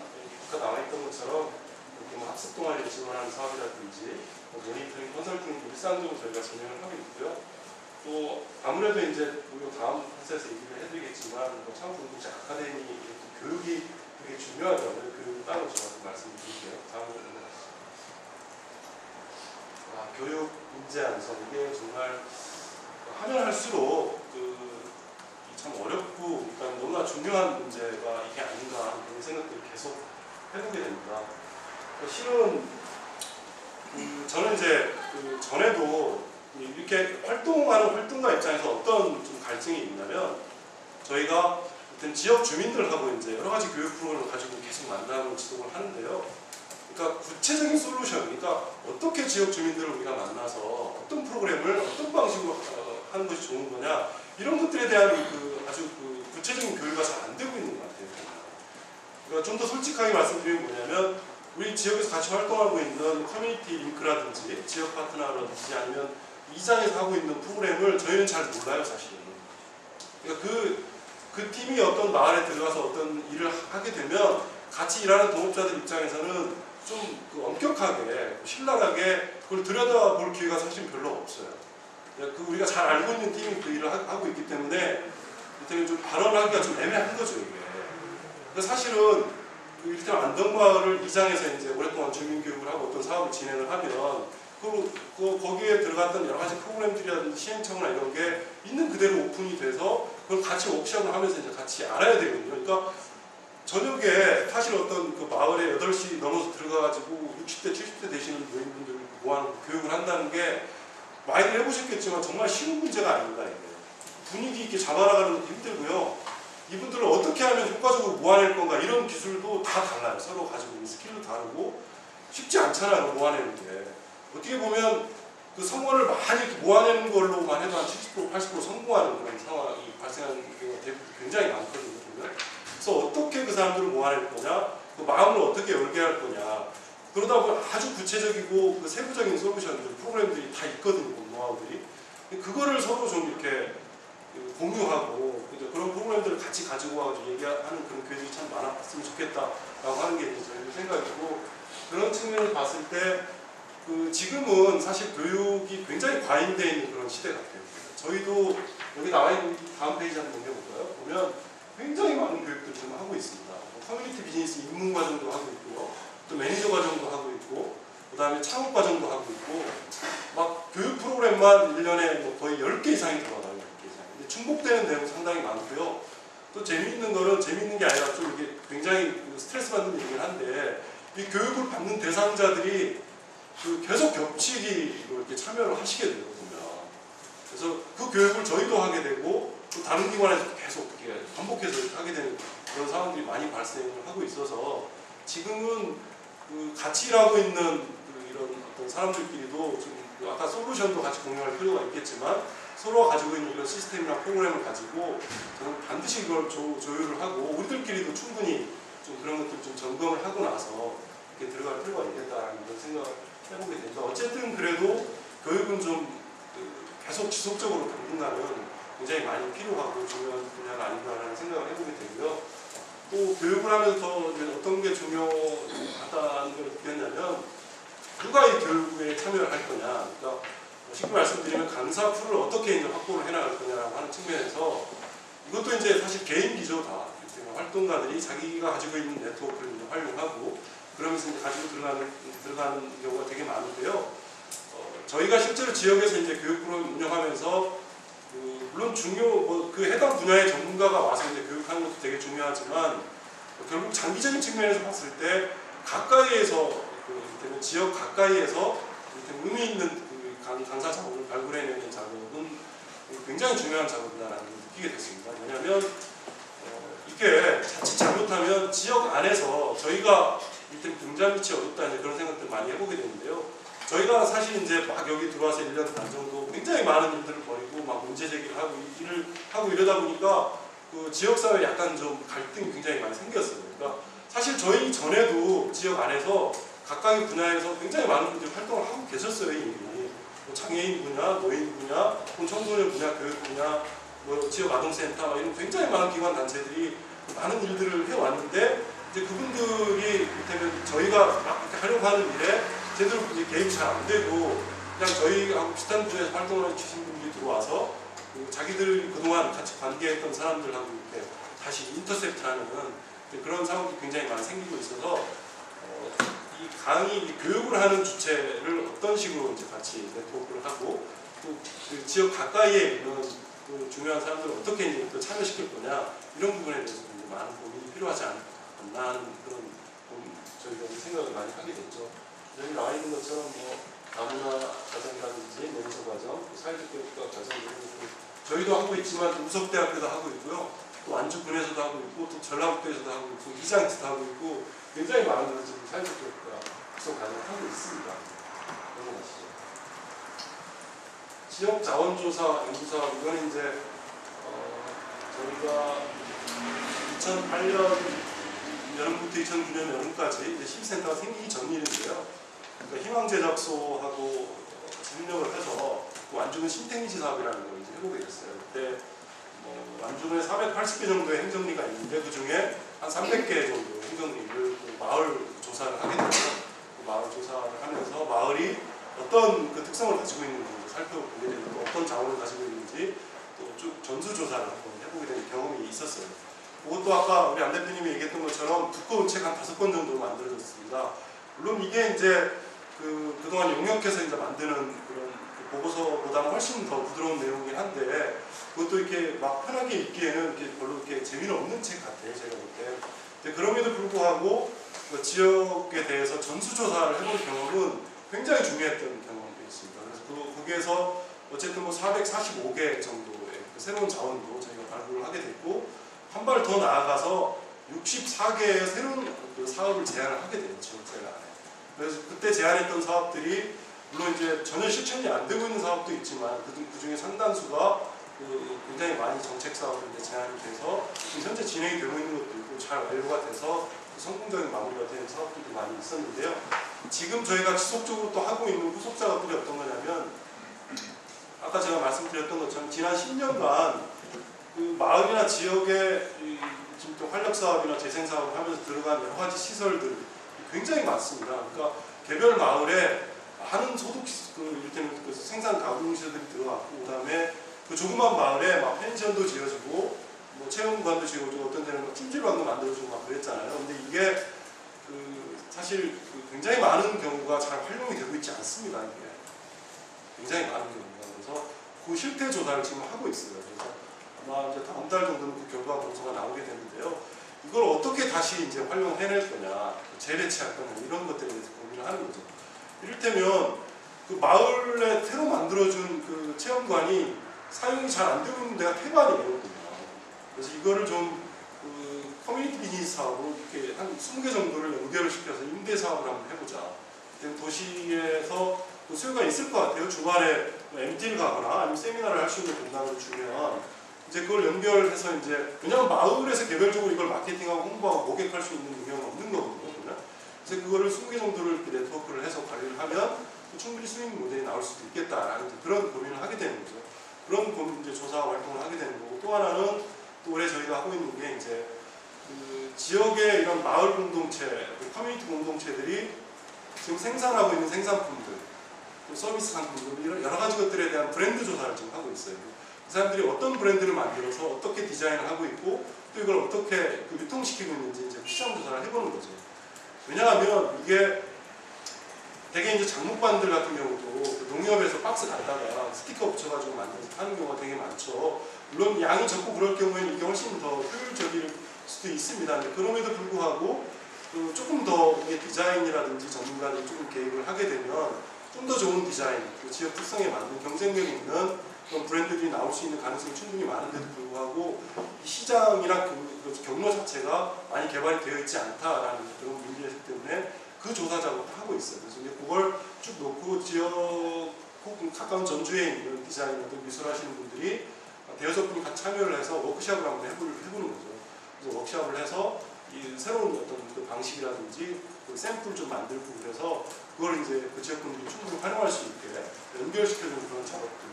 아까 나와 있던 것처럼 학습 동아리를 지원하는 사업이라든지 모니터링, 컨설팅 일상적으로 저희가 진행을 하고 있고요. 또 아무래도 이제 우리가 다음 회사에서 얘기를 해드리겠지만 창업 공동체 아카데미 교육이 되게 중요하다고요. 교육을 따로 제가 말씀드릴게요. 다음으로 넘어가시죠. 교육 인재 양성 이게 정말 하면 할수록 참 어렵고 그러니까 너무나 중요한 문제가 이게 아닌가 그런 생각들을 계속 해보게 됩니다. 실은 저는 이제 전에도 이렇게 활동하는 활동가 입장에서 어떤 좀 갈증이 있냐면 저희가 어떤 지역 주민들하고 이제 여러 가지 교육 프로그램을 가지고 계속 만나고 지도를 하는데요. 그러니까 구체적인 솔루션, 그러니까 어떻게 지역 주민들을 우리가 만나서 어떤 프로그램을 어떤 방식으로 하는 것이 좋은 거냐 이런 것들에 대한 아주 구체적인 교육가 잘 안 되고 있는 것 같아요. 그러니까 좀 더 솔직하게 말씀드리면 뭐냐면 우리 지역에서 같이 활동하고 있는 커뮤니티 링크라든지 지역 파트너라든지 아니면 이장에서 하고 있는 프로그램을 저희는 잘 몰라요, 사실은. 그러니까 그 팀이 어떤 마을에 들어가서 어떤 일을 하게 되면 같이 일하는 동업자들 입장에서는 좀 엄격하게, 신랄하게 그걸 들여다볼 기회가 사실 별로 없어요. 우리가 잘 알고 있는 팀이 그 일을 하고 있기 때문에 좀 발언하기가 좀 애매한 거죠, 이게. 그러니까 사실은 이를테면 안동마을을 이장에서 이제 오랫동안 주민교육을 하고 어떤 사업을 진행을 하면 거기에 들어갔던 여러 가지 프로그램들이라든지 시행착오나 이런 게 있는 그대로 오픈이 돼서 그걸 같이 워크숍을 하면서 이제 같이 알아야 되거든요. 그러니까 저녁에 사실 어떤 그 마을에 8시 넘어서 들어가가지고 60대, 70대 되시는 노인분들 모아놓고 교육을 한다는 게 많이들 해보셨겠지만 정말 쉬운 문제가 아닙니다. 이게. 분위기 있게 잡아나가는 것도 힘들고요. 이분들을 어떻게 하면 효과적으로 모아낼 건가 이런 기술도 다 달라요. 서로 가지고 있는 스킬도 다르고 쉽지 않잖아요. 모아내는 게. 어떻게 보면 그 성과를 많이 모아내는 걸로만 해도 한 70%, 80% 성공하는 그런 상황이 발생하는 경우가 굉장히 많거든요. 그래서 어떻게 그 사람들을 모아낼 거냐, 그 마음을 어떻게 열게 할 거냐. 그러다 보면 아주 구체적이고 그 세부적인 솔루션들, 프로그램들이 다 있거든요. 노하우들이. 그거를 서로 좀 이렇게 공유하고 그런 프로그램들을 같이 가지고 와서 얘기하는 그런 교육이 참 많았으면 좋겠다라고 하는 게 저희 생각이고 그런 측면을 봤을 때 지금은 사실 교육이 굉장히 과잉되어 있는 그런 시대 같아요. 저희도 여기 나와 있는 다음 페이지 한번 넘겨볼까요? 보면 굉장히 많은 교육들을 지금 하고 있습니다. 커뮤니티 비즈니스 입문 과정도 하고 있고요. 또 매니저 과정도 하고 있고 그 다음에 창업 과정도 하고 있고 막 교육 프로그램만 1년에 뭐 거의 10개 이상이 들어가요. 근데 중복되는 내용 상당히 많고요. 또 재미있는 거는 재미있는 게 아니라 좀 이게 굉장히 스트레스 받는 얘기긴 한데 이 교육을 받는 대상자들이 계속 겹치기로 이렇게 참여를 하시게 되거든요. 그래서 그 교육을 저희도 하게 되고 또 다른 기관에서 계속 이렇게 반복해서 이렇게 하게 되는 그런 상황들이 많이 발생을 하고 있어서 지금은 같이 일하고 있는 이런 어떤 사람들끼리도 좀 아까 솔루션도 같이 공유할 필요가 있겠지만 서로가 가지고 있는 이런 시스템이나 프로그램을 가지고 저는 반드시 이걸 조율을 하고 우리들끼리도 충분히 좀 그런 것들 좀 점검을 하고 나서 이렇게 들어갈 필요가 있겠다라는 그런 생각을 해보게 됩니다. 어쨌든 그래도 교육은 좀 계속 지속적으로 당분간은 굉장히 많이 필요하고 중요한 분야가 아닌가라는 생각을 해보게 되고요. 또 교육을 하면서 어떤 게 중요하다는 걸 느꼈냐면 누가 이 교육에 참여를 할 거냐. 그러니까 쉽게 말씀드리면 강사 풀을 어떻게 이제 확보를 해나갈 거냐라고 하는 측면에서 이것도 이제 사실 개인기죠. 다 활동가들이 자기가 가지고 있는 네트워크를 이제 활용하고 그러면서 이제 가지고 들어가는 경우가 되게 많은데요. 저희가 실제로 지역에서 이제 교육 프로그램 운영하면서 물론 그 해당 분야의 전문가가 와서 이제 교육하는 것도 되게 중요하지만 결국 장기적인 측면에서 봤을 때 가까이에서 지역 가까이에서 의미 있는 강사 작업을 발굴해내는 작업은 굉장히 중요한 작업이다라는 걸 느끼게 됐습니다. 왜냐하면 이게 자칫 잘못하면 지역 안에서 저희가 이때 등잔 밑이 어둡다 그런 생각들 많이 해보게 되는데요. 저희가 사실 이제 막 여기 들어와서 1년 반 정도 굉장히 많은 일들을 벌이고 막 문제 제기를 하고 일을 하고 이러다 보니까 그 지역사회에 약간 좀 갈등이 굉장히 많이 생겼어요. 그러니까 사실 저희 전에도 지역 안에서 각각의 분야에서 굉장히 많은 분들이 활동을 하고 계셨어요. 이미 뭐 장애인 분야, 노인 분야, 청소년 분야, 교육 분야, 뭐 지역 아동센터 이런 굉장히 많은 기관 단체들이 많은 일들을 해왔는데 이제 그분들이 이를테면 저희가 막 이렇게 하려고 하는 일에 제대로 이제 개입이 잘 안 되고 그냥 저희하고 비슷한 분야에서 활동을 해주신 분들이 들어와서 자기들 그동안 같이 관계했던 사람들하고 이렇게 다시 인터셉트하는 그런 상황이 굉장히 많이 생기고 있어서 이 교육을 하는 주체를 어떤 식으로 이제 같이 네트워크를 하고 또 그 지역 가까이에 있는 그 중요한 사람들을 어떻게 이제 또 참여시킬 거냐 이런 부분에 대해서 많은 고민이 필요하지 않나 하는 그런 저희가 생각을 많이 하게 됐죠. 여기 나와 있는 것처럼 뭐 다문화 가정이라든지 멘토 과정, 사회적 교육과 과정 이런 것들 저희도 하고 있지만 우석대학교도 하고 있고요. 또 완주군에서도 하고 있고 또 전라북도에서도 하고 있고 이장에서도 하고 있고 굉장히 많은 것을 지금 사회적 교육과 구성 과정을 하고 있습니다. 넘어가시죠. 지역 자원조사 연구사업 이거는 이제 저희가 2008년 여름부터 2009년 여름까지 이제 시민센터가 생기기 전 일인데요. 그러니까 희망제작소하고 협력을 해서 완주군 신택리지 사업이라는 걸 이제 해보게 됐어요. 그때 완주군에 480개 정도의 행정리가 있는데 그 중에 한 300개 정도의 행정리를 마을 조사를 하게 됐어요. 그 마을 조사를 하면서 마을이 어떤 그 특성을 가지고 있는지 살펴보게 되고 어떤 자원을 가지고 있는지 또 쭉 전수조사를 한번 해보게 된 경험이 있었어요. 그것도 아까 우리 안 대표님이 얘기했던 것처럼 두꺼운 책 한 5권 정도 만들어졌습니다. 물론 이게 이제 그동안 용역해서 이제 만드는 그런 보고서보다는 훨씬 더 부드러운 내용이긴 한데 그것도 이렇게 막 편하게 읽기에는 이렇게 별로 이렇게 재미는 없는 책 같아요. 제가 볼 때. 근데 그럼에도 불구하고 그 지역에 대해서 전수조사를 해본 경험은 굉장히 중요했던 경험이 있습니다. 그래서 거기에서 어쨌든 뭐 445개 정도의 그 새로운 자원도 저희가 발굴을 하게 됐고 한 발 더 나아가서 64개의 새로운 그 사업을 제안을 하게 돼요. 지역사회 안에. 그래서 그때 제안했던 사업들이 물론 이제 전혀 실천이 안 되고 있는 사업도 있지만 그 중에 상당수가 굉장히 많이 정책 사업으로 제안이 돼서 지금 현재 진행이 되고 있는 것도 있고 잘 완료가 돼서 성공적인 마무리가 되는 사업들도 많이 있었는데요. 지금 저희가 지속적으로 또 하고 있는 후속 작업들이 어떤 거냐면 아까 제가 말씀드렸던 것처럼 지난 10년간 그 마을이나 지역에 지금 또 활력 사업이나 재생 사업을 하면서 들어간 여러 가지 시설들 굉장히 많습니다. 그러니까 개별 마을에 많은 소득 이를테면 그 생산 가공 시설들이 들어갔고 그다음에 그 조그만 마을에 막 펜션도 지어지고 뭐 체험관도 지어지고 어떤 데는 막 찜질방도 만들어주고 막 그랬잖아요. 근데 이게 사실 굉장히 많은 경우가 잘 활용이 되고 있지 않습니다. 이게 굉장히 많은 경우가 그래서 그 실태 조사를 지금 하고 있어요. 그래서 아마 이제 다음 달 정도는 그 결과 보고서가 나오게 되는데요. 이걸 어떻게 다시 이제 활용해낼 거냐, 재배치할 거냐 이런 것들에 대해서 고민을 하는 거죠. 이를테면 그 마을에 새로 만들어준 그 체험관이 사용이 잘 안 되고 있는 데가 태반이거든요. 그래서 이거를 좀 그 커뮤니티 비즈니스 사업으로 이렇게 한 20개 정도를 연결을 시켜서 임대 사업을 한번 해보자. 도시에서 또 수요가 있을 것 같아요. 주말에 MT를 가거나 아니면 세미나를 할 수 있는 공간을 주면 이제 그걸 연결해서 이제 왜냐하면 마을에서 개별적으로 이걸 마케팅하고 홍보하고 고객할 수 있는 능력은 없는 거거든요. 그러면. 그래서 그거를 20개 정도를 이렇게 네트워크를 해서 관리를 하면 충분히 수익 모델이 나올 수도 있겠다라는 그런 고민을 하게 되는 거죠. 그런 고민 이제 조사 활동을 하게 되는 거고 또 하나는 또 올해 저희가 하고 있는 게 이제 그 지역의 이런 마을 공동체, 그 커뮤니티 공동체들이 지금 생산하고 있는 생산품들, 또 서비스 상품들 이런 여러 가지 것들에 대한 브랜드 조사를 지금 하고 있어요. 그 사람들이 어떤 브랜드를 만들어서 어떻게 디자인을 하고 있고 또 이걸 어떻게 그 유통시키고 있는지 이제 시장 조사를 해보는 거죠. 왜냐하면 이게 되게 이제 장목반들 같은 경우도 그 농협에서 박스 갖다가 스티커 붙여가지고 만들어서 파는 경우가 되게 많죠. 물론 양이 적고 그럴 경우에는 이게 훨씬 더 효율적일 수도 있습니다. 근데 그럼에도 불구하고 그 조금 더 이게 디자인이라든지 전문가들이 조금 개입을 하게 되면 좀 더 좋은 디자인, 그 지역 특성에 맞는 경쟁력 있는 그런 브랜드들이 나올 수 있는 가능성이 충분히 많은데도 불구하고 이 시장이랑 그 경로 자체가 많이 개발이 되어 있지 않다라는 그런 문제이기 때문에 그 조사 작업도 하고 있어요. 그래서 이제 그걸 쭉 놓고 지역 혹은 가까운 전주에 있는 디자이너들, 미술하시는 분들이 대여섯 분이 같이 참여를 해서 워크숍을 한번 해보는 거죠. 그래서 워크숍을 해서 이 새로운 어떤 그 방식이라든지 그 샘플 좀 만들고 그래서 그걸 이제 그 지역 분들이 충분히 활용할 수 있게 연결시켜주는 그런 작업들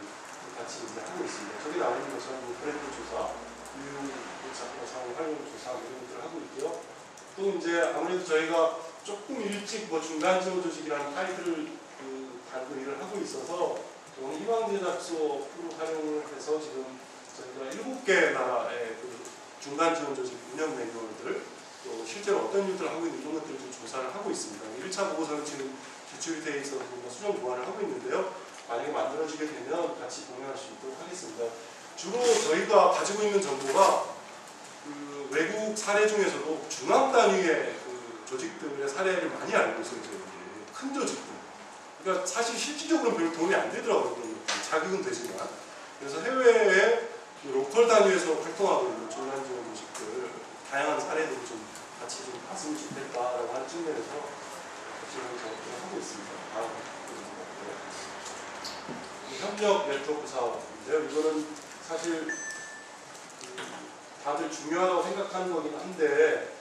같이 이제 하고 있습니다. 저기 나오는 것처럼 브랜드 조사, 유용 상호 활용 조사 이런 것들을 하고 있고요. 또 이제 아무래도 저희가 조금 일찍 뭐 중간 지원 조직이라는 타이틀을 달고 일을 하고 있어서 오늘 희망제작소 활용을 해서 지금 저희가 7개 나라의 그 중간 지원 조직 운영 매뉴얼들 또 실제로 어떤 일들을 하고 있는지 이런 것들을 좀 조사를 하고 있습니다. 1차 보고서는 지금 제출이 되어 있어서 수정 보완을 하고 있는데요. 만약에 만들어지게 되면 같이 공유할 수 있도록 하겠습니다. 주로 저희가 가지고 있는 정보가 그 외국 사례 중에서도 중앙 단위의 그 조직들의 사례를 많이 알고 있어요. 큰 조직들. 그러니까 사실 실질적으로는 별로 도움이 안 되더라고요. 자극은 되지만. 그래서 해외에 그 로컬 단위에서 활동하고 있는 중간 지원 조직들 다양한 사례들을 좀 같이 좀 봤으면 좋겠다라고 하는 측면에서 지금 작업을 하고 있습니다. 협력 네트워크 사업인데요. 이거는 사실 다들 중요하다고 생각하는 거긴 한데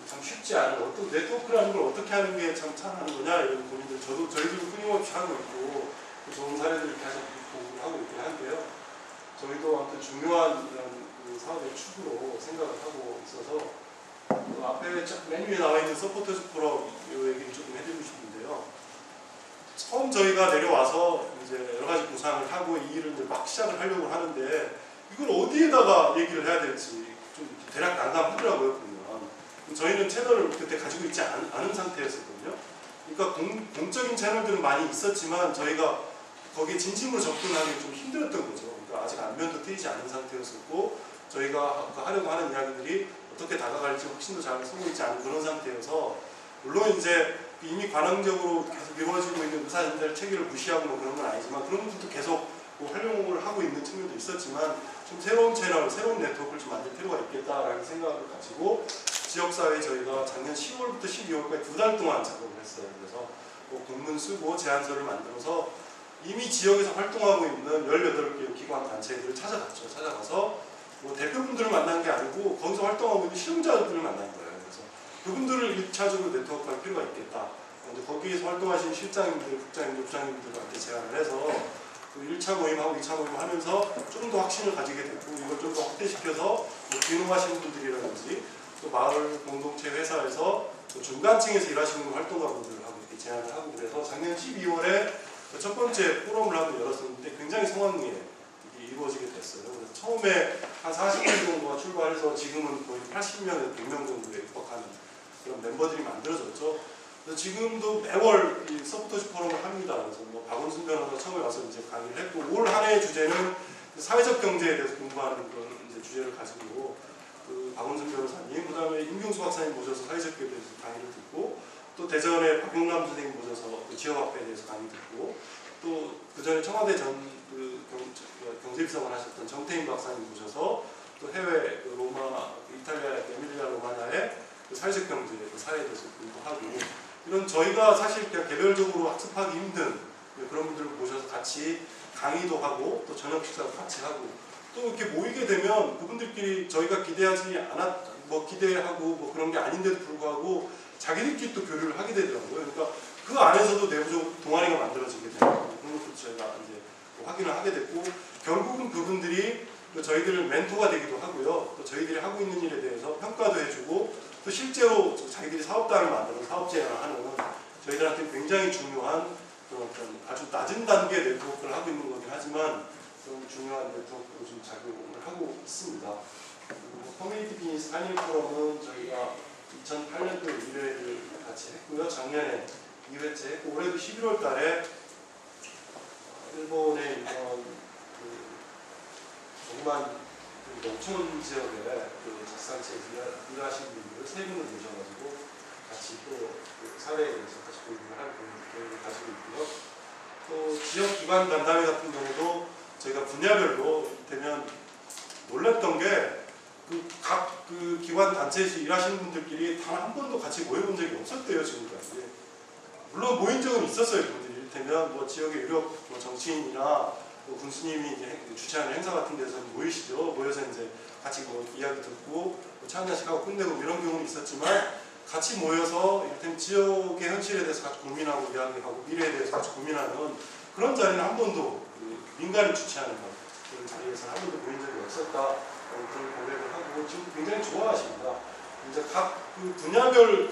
참 쉽지 않은 어떤 네트워크라는 걸 어떻게 하는 게 참 하는 거냐 이런 고민들 저희들도 끊임없이 하고 있고 좋은 사례들을 계속 공부를 하고 있긴 한데요. 저희도 아무튼 중요한 이런 그 사업의 축으로 생각을 하고 있어서 앞에 맨 위에 나와 있는 서포터즈 포럼 이 얘기를 조금 해드리고 싶은데요. 처음 저희가 내려와서 이제 여러 가지 구상을 하고 이 일을 이제 막 시작을 하려고 하는데 이걸 어디에다가 얘기를 해야 될지 좀 대략 난감하더라고요. 보면 저희는 채널을 그때 가지고 있지 않은 상태였었거든요. 그러니까 공적인 채널들은 많이 있었지만 저희가 거기에 진심으로 접근하기 좀 힘들었던 거죠. 그러니까 아직 안면도 트이지 않은 상태였었고 저희가 하려고 하는 이야기들이 어떻게 다가갈지 훨씬 더 잘 쓰고 있지 않은 그런 상태여서 물론 이제 이미 관행적으로 계속 이루어지고 있는 의사전달 체계를 무시하고 뭐 그런 건 아니지만 그런 것들도 계속 뭐 활용을 하고 있는 측면도 있었지만 좀 새로운 채널, 새로운 네트워크를 좀 만들 필요가 있겠다라는 생각을 가지고 지역사회에 저희가 작년 10월부터 12월까지 2달 동안 작업을 했어요. 그래서 뭐 공문 쓰고 제안서를 만들어서 이미 지역에서 활동하고 있는 18개 기관 단체들을 찾아갔죠. 찾아가서 뭐 대표분들을 만난 게 아니고 거기서 활동하고 있는 실용자들을 만난 거예요. 그래서 그분들을 1차적으로 네트워크할 필요가 있겠다. 거기에서 활동하시는 실장님들, 국장님들, 부장님들한테 제안을 해서 그 1차 모임하고 2차 모임 하면서 좀 더 확신을 가지게 됐고 이걸 좀 더 확대시켜서 뭐 귀농하시는 분들이라든지 또 마을 공동체 회사에서 또 중간층에서 일하시는 활동가분들하고 이렇게 제안을 하고 그래서 작년 12월에 첫 번째 포럼을 한번 열었었는데 굉장히 성황리에 이루어지게 됐어요. 그래서 처음에 한 40명 정도가 출발해서 지금은 거의 80명에서 100명 정도에 육박하는 그런 멤버들이 만들어졌죠. 그래서 지금도 매월 이 서포터즈 포럼을 합니다. 그래서 뭐 박원순 변호사 처음에 와서 이제 강의를 했고 올 한 해의 주제는 사회적 경제에 대해서 공부하는 그런 이제 주제를 가지고 그 박원순 변호사님, 그다음에 임경수 박사님 모셔서 사회적 경제에 대해서 강의를 듣고 또 대전에 박용남 선생님 모셔서 그 지역화폐에 대해서 강의 듣고 또 그전에 청와대 경제비서관 하셨던 정태인 박사님 모셔서 또 해외 그 로마, 이탈리아 에밀리아 로마냐의 그 사회적 경제, 그 사회에 대해서 공부하고 이런 저희가 사실 그냥 개별적으로 학습하기 힘든 그런 분들을 모셔서 같이 강의도 하고 또 저녁 식사도 같이 하고 또 이렇게 모이게 되면 그분들끼리 저희가 기대하지 뭐 기대하고 뭐 그런 게 아닌데도 불구하고 자기들끼리 또 교류를 하게 되더라고요. 그러니까 그 안에서도 내부적으로 동아리가 만들어지게 되고 그런 것도 저희가 이제 확인을 하게 됐고 결국은 그분들이 저희들 멘토가 되기도 하고요. 또 저희들이 하고 있는 일에 대해서 평가도 해주고 또 실제로 자기들이 사업단을 만들어 사업 제안을 하는 저희들한테 굉장히 중요한 그런 어떤 아주 낮은 단계의 네트워크를 하고 있는 거긴 하지만 좀 중요한 네트워크로 좀 작용을 하고 있습니다. 그리고 커뮤니티 비즈니스 한일 포럼은 저희가 2008년도에 1회를 같이 했고요. 작년에 2회째 했고 올해도 11월 달에 일본의 이런 정말 농촌 지역에 그 작산체에 일하시는 분들 3분을 모셔가지고 같이 또그 사회에 대해서 같이 공부를 할 계획을 가지고 있고요. 또 지역 기관 간담회 같은 경우도 저희가 분야별로 되면 놀랐던 게 각 그 기관 단체에서 일하시는 분들끼리 단 한 번도 같이 모여본 적이 없었대요 지금까지. 물론 모인 적은 있었어요 그분들이. 이를테면 뭐 지역의 유력 뭐 정치인이나 뭐 군수님이 이제 주최하는 행사 같은 데서 모이시죠. 모여서 이제 같이 뭐 이야기 듣고 뭐 차 한잔씩 하고 끝내고 이런 경우는 있었지만 같이 모여서 이를테면 지역의 현실에 대해서 같이 고민하고 이야기하고 미래에 대해서 같이 고민하는 그런 자리는 한 번도 민간이 주최하는 그런 자리에서 한 번도 모인 적이 없었다. 그런 고백을 하고 지금 굉장히 좋아하십니다. 이제 각 그 분야별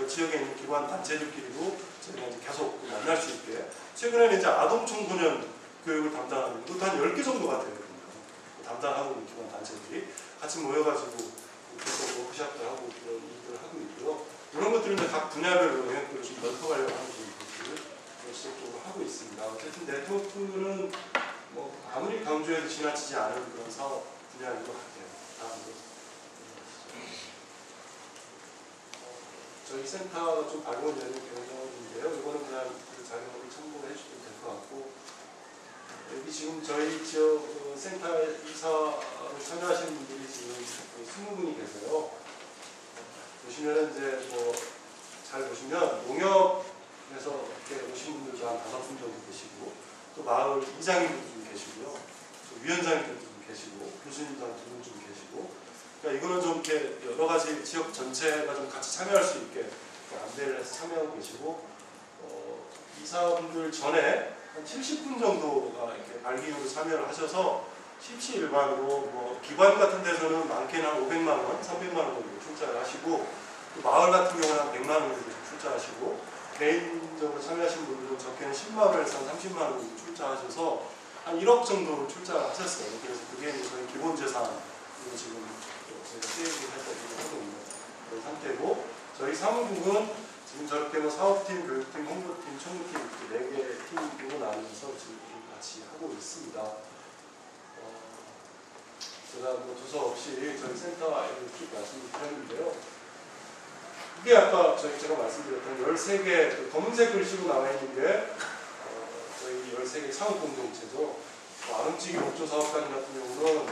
지역에 있는 기관 단체들끼리도 저희가 이제 계속 만날 수 있게 최근에는 이제 아동 청소년 교육을 담당하는 것도 한 10개 정도가 돼요. 담당하고 있는 기관 단체들이 같이 모여가지고 계속 워크숍도 하고 그런 일들을 하고 있고요. 이런 것들은 이제 각 분야별로 영역들을 좀 넓혀가려고 하는 것들을 지속적으로 하고 있습니다. 어쨌든 네트워크는 뭐 아무리 강조해도 지나치지 않은 그런 사업 분야인 것 같아요. 다음으로 저희 센터가 좀 발굴되는 경우인데요. 이거는 그냥 그 자료를 참고해 주시면 될 것 같고 여기 지금 저희 지역 센터 이사를 참여하시는 분들이 지금 20분이 계세요. 보시면은 이제 뭐 잘 보시면 농협에서 이렇게 오신 분들도 한 5분 정도 계시고 또 마을 이장님들 좀 계시고요. 또 위원장님들 좀 계시고 교수님들 한 2분 좀 계시고 그러니까 이거는 좀 이렇게 여러 가지 지역 전체가 좀 같이 참여할 수 있게 안대를 해서 참여하고 계시고 이사분들 전에 한 70분 정도가 이렇게 발기용으로 참여를 하셔서 십시일반으로 뭐 기관 같은 데서는 많게는 한 500만 원, 300만 원 정도 출자를 하시고 또 마을 같은 경우는 한 100만 원 정도 출자하시고 개인적으로 참여하신 분들은 적게는 10만 원에서 한 30만 원 정도 출자하셔서 한 1억 정도 출자를 하셨어요. 그래서 그게 저희 기본 재산으로 지금 저희가 세이브를 해서 하고 있는 그런 상태고 저희 사무국은 지금 저렇게 뭐 사업팀, 교육팀, 홍보팀, 총무팀 이렇게 4개 팀으로 나누면서 지금 같이 하고 있습니다. 제가 뭐 두서 없이 저희 센터에 쭉 말씀을 드렸는데요. 이게 아까 제가 말씀드렸던 13개 그 검은색 글씨로 나와 있는 게 저희 13개 창업 공동체죠. 아름지기 목조 사업단 같은 경우는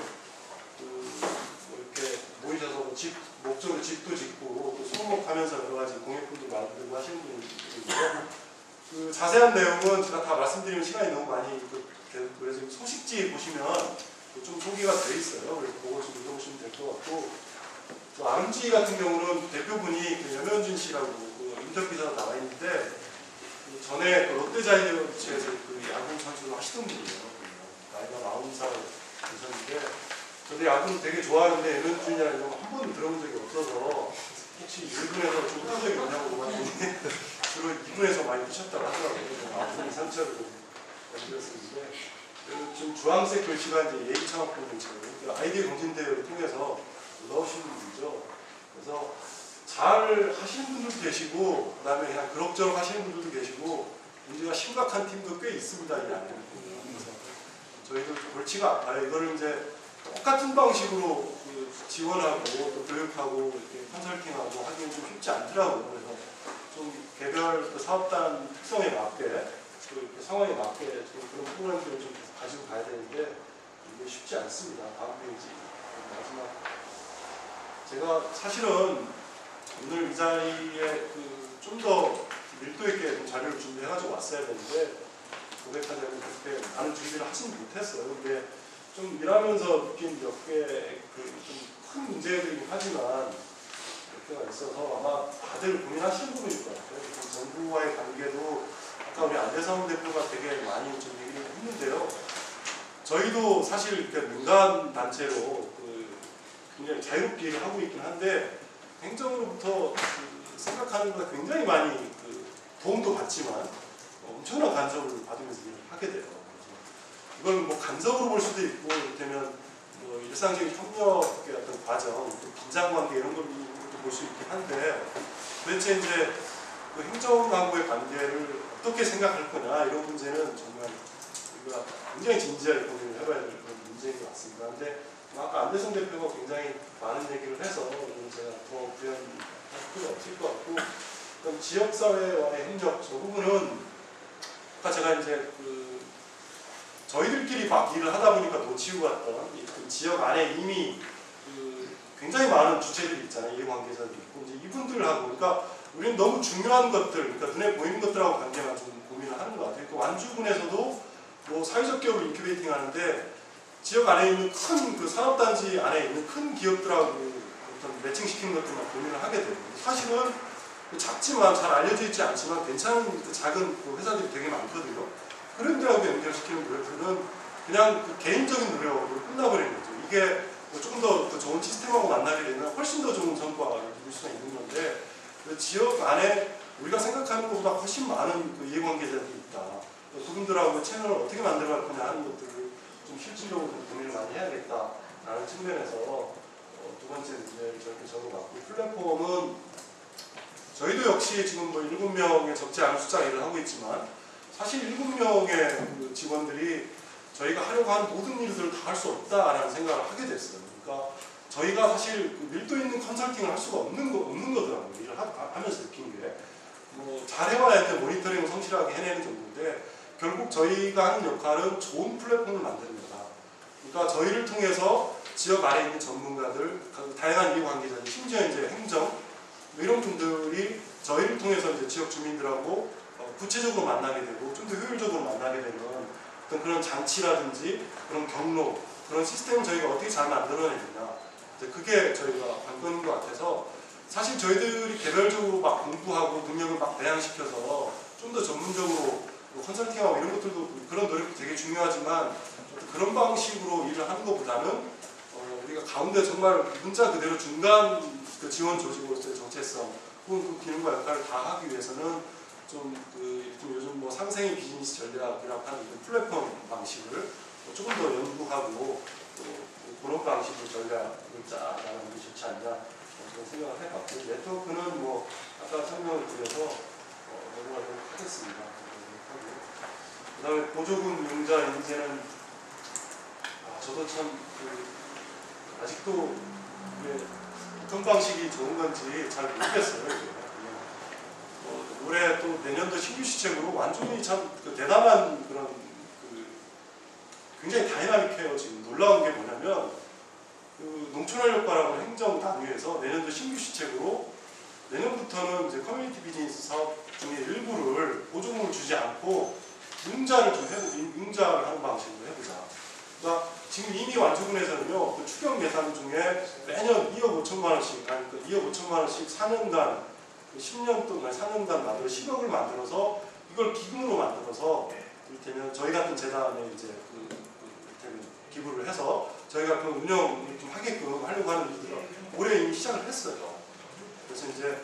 이렇게 모이셔서 뭐 목적으로 집도 짓고 또 수목하면서 여러 가지 공예품도 만들고 하시는 분들이고요. 그 자세한 내용은 제가 다 말씀드리면 시간이 너무 많이 그래서 소식지 보시면 좀 소개가 되어 있어요. 그래서 그거 좀 읽어보시면 될 것 같고 또 아름지 같은 경우는 대표분이 그 염현준 씨라고 그 인터뷰 기사가 나와 있는데 그 전에 그 롯데자이언츠에서 그 야구 선수를 하시던 분이에요. 나이가 40살 되셨는데 저도 야구를 되게 좋아하는데 염현준이라는 이런 한 번도 들어본 적이 없어서 혹시 1군에서 좀 한 적이 없냐고 물어봤더니 주로 2군에서 많이 뛰셨다고 하더라고요. 아픈 상처를 만들었었는데 지금 주황색 글씨가 이제 예의창업 공동체고 아이디어 경진대회를 통해서 올라오신 분들이죠. 그래서 잘 하시는 분들도 계시고 그 다음에 그냥 그럭저럭 하시는 분들도 계시고 문제가 심각한 팀도 꽤 있습니다. 이 안에. 그래서 저희도 좀 골치가 아파요. 이거를 이제 똑같은 방식으로 그 지원하고 또 교육하고 이렇게 컨설팅하고 하기는 좀 쉽지 않더라고요. 그래서 좀 개별 그 사업단 특성에 맞게 또 이렇게 상황에 맞게 좀 그런 프로그램들을 좀 가지고 가야 되는데 이게 쉽지 않습니다. 다음 페이지 마지막. 제가 사실은 오늘 이 자리에 그 좀 더 밀도 있게 좀 자료를 준비해가지고 왔어야 되는데 고백하자면 그렇게 많은 준비를 하진 못했어요. 근데 좀 일하면서 느낀 몇 개 그 좀 큰 문제들이긴 하지만 몇 개가 있어서 아마 다들 고민하시는 부분일 것 같아요. 그 정부와의 관계도 아까 우리 안대성 대표가 되게 많이 좀 얘기를 했는데요. 저희도 사실 이렇게 민간 단체로 그 굉장히 자유롭게 일을 하고 있긴 한데 행정으로부터 그 생각하는 것보다 굉장히 많이 그 도움도 받지만 엄청난 간섭을 받으면서 일을 하게 돼요. 그래서 이걸 뭐 간섭으로 볼 수도 있고 이를테면 뭐 일상적인 협력의 어떤 과정, 또 긴장관계 이런 걸로 볼 수 있긴 한데 도대체 이제 그 행정하고의 관계를 어떻게 생각할 거냐 이런 문제는 정말 우리가 굉장히 진지하게 고민을 해봐야 될 그런 문제인 것 같습니다. 근데 아까 안대성 대표가 굉장히 많은 얘기를 해서 오늘 제가 더 부연할 필요가 없을 것 같고 그럼 지역사회와의 협력 저 부분은 아까 제가 이제 그 저희들끼리 막 일을 하다 보니까 놓치고 갔던 그 지역 안에 이미 그 굉장히 많은 주체들이 있잖아요. 이해관계자들이 있고 이제 이분들하고 그러니까 우리는 너무 중요한 것들, 그러니까 눈에 보이는 것들하고 관계만 좀 고민을 하는 것 같아요. 또 완주군에서도 뭐 사회적 기업을 인큐베이팅 하는데 지역 안에 있는 큰 그 산업단지 안에 있는 큰 기업들하고 어떤 매칭시키는 것들만 고민을 하게 돼요. 사실은 작지만 잘 알려져 있지 않지만 괜찮은 그 작은 그 회사들이 되게 많거든요. 그런 데하고 연결시키는 노력들은 그냥 그 개인적인 노력으로 끝나버리는 거죠. 이게 뭐 조금 더 좋은 시스템하고 만나게 되면 훨씬 더 좋은 성과를 이룰 수가 있는 건데 그 지역 안에 우리가 생각하는 것보다 훨씬 많은 그 이해관계자들이 있다. 그분들하고 채널을 어떻게 만들어갈 거냐 하는 것들을 좀 실질적으로 좀 고민을 많이 해야겠다라는 측면에서 두 번째 문제를 저렇게 적어봤고 플랫폼은 저희도 역시 지금 뭐 7명의 적지 않은 숫자 일을 하고 있지만 사실 7명의 그 직원들이 저희가 하려고 하는 모든 일들을 다 할 수 없다라는 생각을 하게 됐어요. 그러니까 저희가 사실 그 밀도 있는 컨설팅을 할 수가 없는 거더라고요. 일을 하면서 느낀 게. 뭐 잘해봐야 할 때 모니터링을 성실하게 해내는 정도인데 결국 저희가 하는 역할은 좋은 플랫폼을 만드는 거다. 그러니까 저희를 통해서 지역 안에 있는 전문가들, 다양한 이해관계자들, 심지어 이제 행정 뭐 이런 분들이 저희를 통해서 이제 지역 주민들하고 구체적으로 만나게 되고 좀 더 효율적으로 만나게 되는 어떤 그런 장치라든지 그런 경로, 그런 시스템을 저희가 어떻게 잘 만들어내느냐. 그게 저희가 관건인 것 같아서 사실 저희들이 개별적으로 막 공부하고 능력을 막 배양시켜서 좀 더 전문적으로 뭐 컨설팅하고 이런 것들도 그런 노력도 되게 중요하지만 그런 방식으로 일을 하는 것보다는 우리가 가운데 정말 문자 그대로 중간 그 지원 조직으로서의 정체성 혹은 그 기능과 역할을 다 하기 위해서는 좀 요즘 뭐 상생의 비즈니스 전략이라고 하는 플랫폼 방식을 조금 더 연구하고 또 그런 방식으로 전략을 짜나가는 게 좋지 않냐 그런 생각을 해봤고 네트워크는 뭐 아까 설명을 드려서 넘어가도록 하겠습니다. 그 다음에 보조금 융자 인재는 저도 참 아직도 어떤 방식이 좋은 건지 잘 모르겠어요. 올해 또 내년도 신규 시책으로 완전히 참 대단한 그런 굉장히 다이나믹해요. 지금 놀라운 게 뭐냐면 농촌활력과라고 행정 단위에서 내년도 신규 시책으로 내년부터는 이제 커뮤니티 비즈니스 사업 중에 일부를 보조금을 주지 않고 융자를 하는 방식으로 해보자. 그러니까 지금 이미 완주군에서는요, 그 추경 예산 중에 매년 2억 5천만 원씩, 그러니까 2억 5천만 원씩 4년간, 10년 동안 4년간 만들어 10억을 만들어서 이걸 기금으로 만들어서 이를테면 저희 같은 재단에 이제 이를테면 기부를 해서 저희가 그 운영을 좀 하게끔 하려고 하는 일들을 올해 이미 시작을 했어요. 그래서 이제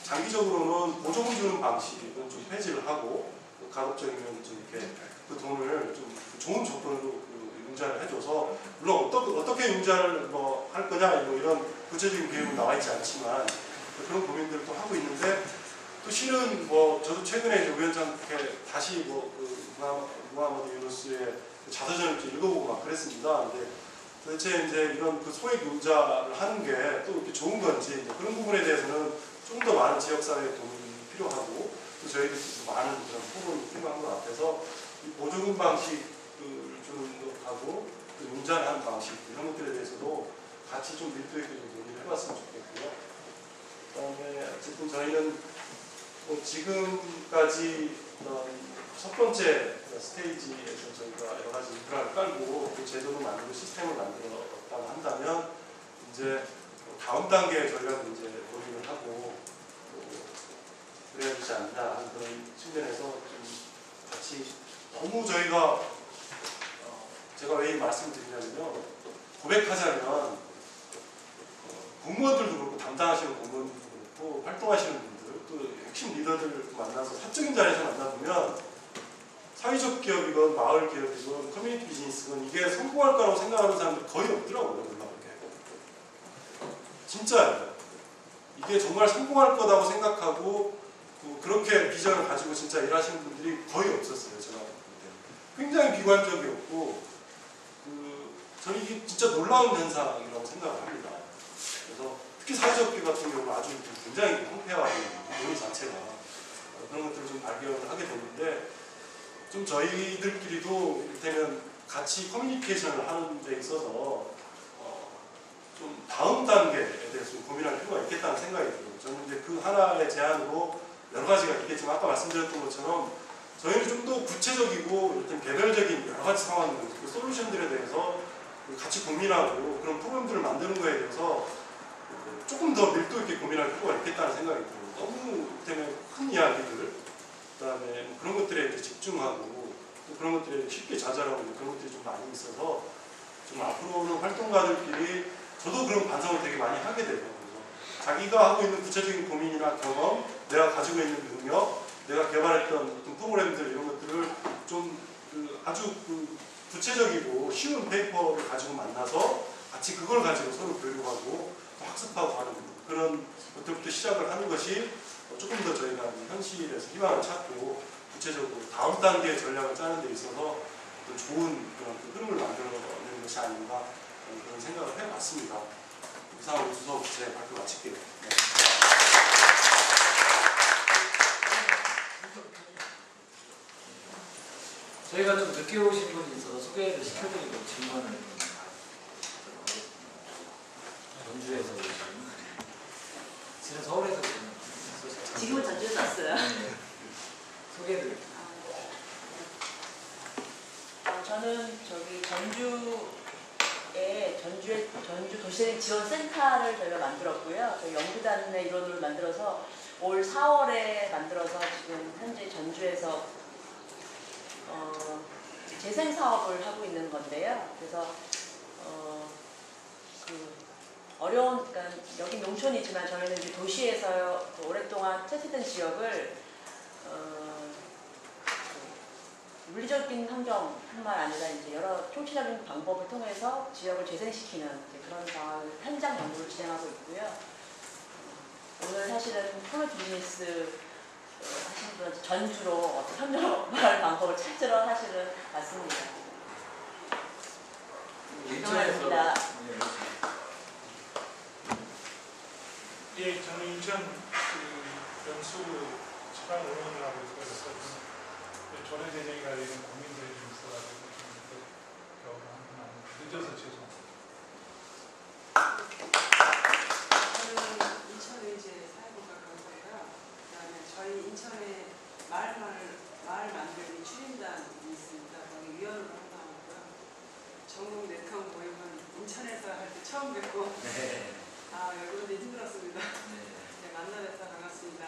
장기적으로는 보조금 주는 방식은 좀 폐지를 하고 가급적이면 좀 이렇게 그 돈을 좀 좋은 조건으로 융자를 해줘서 물론 어떻게 융자를 뭐 할 거냐 뭐 이런 구체적인 계획은 나와 있지 않지만 그런 고민들을 또 하고 있는데 또 실은 뭐 저도 최근에 이제 우연찮게 다시 뭐 그 무하마드 유누스의 자서전을 좀 읽어보고 막 그랬습니다. 근데 도대체 이제 이런 그 소액 융자를 하는 게 또 이렇게 좋은 건지 이제 그런 부분에 대해서는 좀 더 많은 지역사회의 도움이 필요하고 또 저희들도 많은 그런 토론이 필요한 것 같아서 이 보조금 방식을 주는 것하고 또 융자하는 방식 이런 것들에 대해서도 같이 좀 밀도 있게 좀 논의를 해봤으면 좋겠고요. 그다음에 어쨌든 저희는 뭐 지금까지 첫 번째 스테이지에서 저희가 여러 가지 인프라를 깔고 그 제도를 만들고 시스템을 만들었다고 한다면 이제 다음 단계에 저희가 이제 논의를 하고 그래야 되지 않나 하는 그런 측면에서 좀 같이 너무 저희가 제가 왜 이 말씀을 드리냐면요. 고백하자면 공무원들도 그렇고 담당하시는 공무원들도 그렇고 활동하시는 분들 또 핵심 리더들 만나서 사적인 자리에서 만나보면 사회적 기업이건 마을 기업이건 커뮤니티 비즈니스건 이게 성공할 거라고 생각하는 사람들 거의 없더라고요. 놀랍게. 진짜예요. 이게 정말 성공할 거라고 생각하고 그렇게 비전을 가지고 진짜 일하시는 분들이 거의 없었어요. 제가 볼 때. 굉장히 비관적이었고 저는 이게 진짜 놀라운 현상이라고 생각을 합니다. 그래서 특히 사회적 기업 같은 경우는 아주 굉장히 황폐하고 논의 자체가 그런 것들을 좀 발견을 하게 됐는데 좀 저희들끼리도 이를테면 같이 커뮤니케이션을 하는 데 있어서 좀 다음 단계에 대해서 좀 고민할 필요가 있겠다는 생각이 들어요. 저는 이제 그 하나의 제안으로 여러 가지가 있겠지만 아까 말씀드렸던 것처럼 저희는 좀 더 구체적이고 일단 개별적인 여러 가지 상황, 그 솔루션들에 대해서 같이 고민하고 그런 프로그램들을 만드는 거에 대해서 조금 더 밀도 있게 고민할 필요가 있겠다는 생각이 들어요. 너무 때문에 큰 이야기들, 그다음에 그런 것들에 이제 집중하고 또 그런 것들에 쉽게 좌절하고 그런 것들이 좀 많이 있어서 좀 앞으로는 활동가들끼리 저도 그런 반성을 되게 많이 하게 돼요. 그래서 자기가 하고 있는 구체적인 고민이나 경험, 내가 가지고 있는 능력, 내가 개발했던 어떤 프로그램들 이런 것들을 좀 아주 구체적이고 쉬운 페이퍼를 가지고 만나서 같이 그걸 가지고 서로 교류하고 학습하고 하는 그런 것들부터 시작을 하는 것이 조금 더 저희가 현실에서 희망을 찾고 구체적으로 다음 단계의 전략을 짜는 데 있어서 좋은 그런 흐름을 만들어내는 것이 아닌가 그런 생각을 해봤습니다. 이상으로 수석 제 발표 마칠게요. 네. 저희가 좀 늦게 오신 분이 있어서 소개를 시켜드리고 질문을 전주에서 오신 지금 서울에서 오신 지금은 전주에서 왔어요. 네. 소개를 저는 저기 전주 도시재생 지원센터를 저희가 만들었고요. 저희 연구단의 일원으로 만들어서 올 4월에 만들어서 지금 현재 전주에서 재생 사업을 하고 있는 건데요. 그래서 그러니까 여기 농촌이지만 저희는 이제 도시에서 오랫동안 퇴색된 지역을 물리적인 환경뿐만 아니라 이제 여러 총체적인 방법을 통해서 지역을 재생시키는 이제 그런 상황을 현장 연구를 진행하고 있고요. 오늘 사실은 커뮤니티 비즈니스 하시는 분은 전주로 협력할 방법을 찾으러 사실은 왔습니다. 인천에서 예, 저는 인천 연수 지방 의원을 하고 있어서 조례 제정에 관련된 고민들이 좀 있어가지고 늦어서 죄송합니다. 저는 인천에 이제 사회복지과 강사고요. 그다음에 저희 인천에 마을 만들기 추진단이 있습니다. 거기 위원으로 활동하고요. 전국 네트워크 모임은 인천에서 할 때 처음 뵙고 네. 여러분들이 힘들었습니다. 네. 네, 만나뵈서 반갑습니다.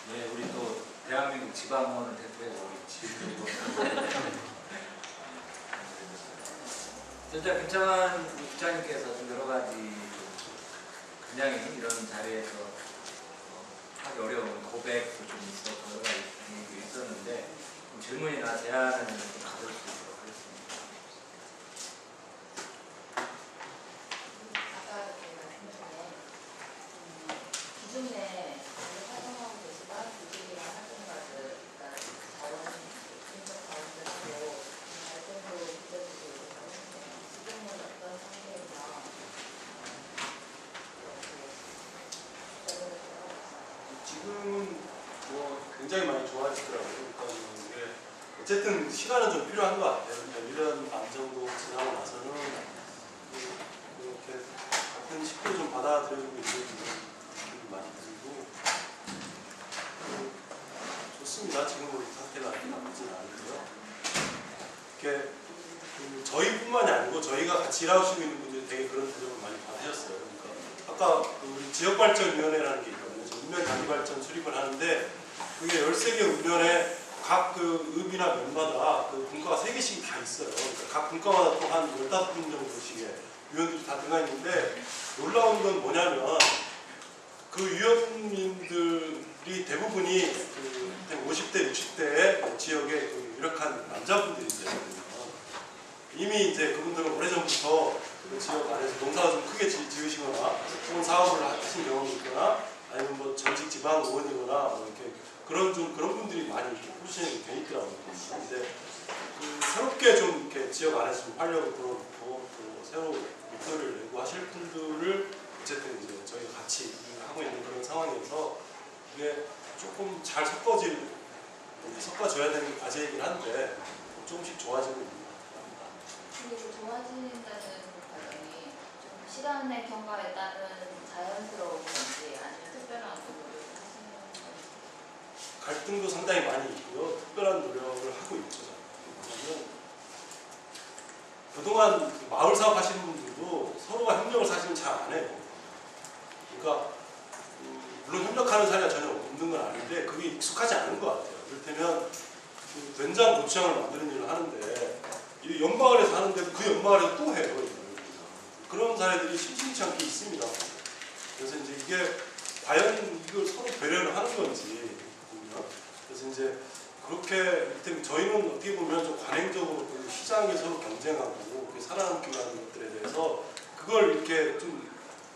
네, 우리 또 대한민국 지방원을 대표해서 우리 지휘부 진짜 김창환 국장님께서 좀 여러 가지 그냥 이런 자리에서 하기 어려운 고백도 좀 있었고 여러 가지 있었는데 질문이나 제안을 좀 가질 수 있도록 하겠습니다. 아까 기존에 활동하고 계시던 기존이나 활동가들, 자원 지금은 뭐 굉장히 많이 좋아지더라고요. 그러니까 이게 어쨌든 시간은 좀 필요한 것 같아요. 그러니까 1년 반 정도 지나고 나서는 이렇게 같은 식구를 좀 받아들여주고 있는 느낌이 많이 들고 좋습니다. 지금 우리 상태가 나쁘진 않고요. 이렇게 저희뿐만이 아니고 저희가 같이 일하시고 있는 분들이 되게 그런 대접을 많이 받으셨어요. 그러니까 아까 그 지역발전위원회라는 게 있거든요. 읍면단위발전 수립을 하는데 그게 13개 읍면에 각 그 읍이나 면마다 그 분과가 3개씩 다 있어요. 그러니까 각 분과마다 또 한 15분 정도씩의 위원들이 다 들어가 있는데 놀라운 건 뭐냐면 그 위원님들이 대부분이 그 50대, 60대의 지역의 그 유력한 남자분들이세요. 이미 이제 그분들은 오래전부터 그 지역 안에서 농사를 좀 크게 지으시거나 혹은 사업을 하신 경험이 있거나 아니면 뭐 전직 지방 의원이거나 뭐 이렇게 그런 분들이 많이 이렇게 포지션이 돼 있더라고요. 근데 새롭게 좀 이렇게 지역 안에서 좀 활력을 불어넣고 또 새로 목표를 내고 하실 분들을 어쨌든 이제 저희가 같이 하고 있는 그런 상황에서 이게 조금 잘 섞어져야 되는 과제이긴 한데 조금씩 좋아지고 있는. 그리고 좋아진다는 과정이 좀 시간의 경과에 따른 자연스러운 건지 아니면 특별한 노력을 하시는 건지. 갈등도 상당히 많이 있고요. 특별한 노력을 하고 있죠. 왜냐하면 그동안 마을 사업 하시는 분들도 서로가 협력을 사실은 잘 안 해요. 그러니까 물론 협력하는 사례가 전혀 없는 건 아닌데 그게 익숙하지 않은 것 같아요. 이를테면 그 된장 고추장을 만드는 일을 하는데 이 연마을에서 하는데도 그 연마을에서 또 해요. 그런 사례들이 심심치 않게 있습니다. 그래서 이제 이게 과연 이걸 서로 배려를 하는 건지 보면 그래서 이제 그렇게 저희는 어떻게 보면 좀 관행적으로 그 시장에 서로 경쟁하고 살아남기 위한 것들에 대해서 그걸 이렇게 좀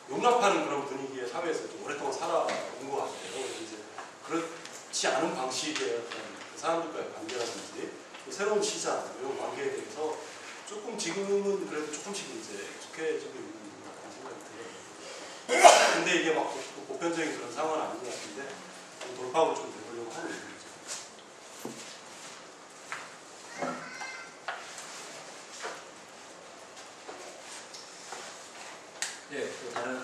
용납하는 그런 분위기의 사회에서 좀 오랫동안 살아온 것 같아요. 그래서 이제 그렇지 않은 방식의 어떤 그 사람들과의 관계라든지 새로운 시장 이런 관계에 대해서 조금 지금은 그래도 조금씩 이제 익숙해지고 있는 것 같은 생각이 들어요. 근데 이게 막 보편적인 그런 상황은 아닌 것 같은데 돌파구를 좀 내보려고 하고 있는 거죠. 네, 또 다른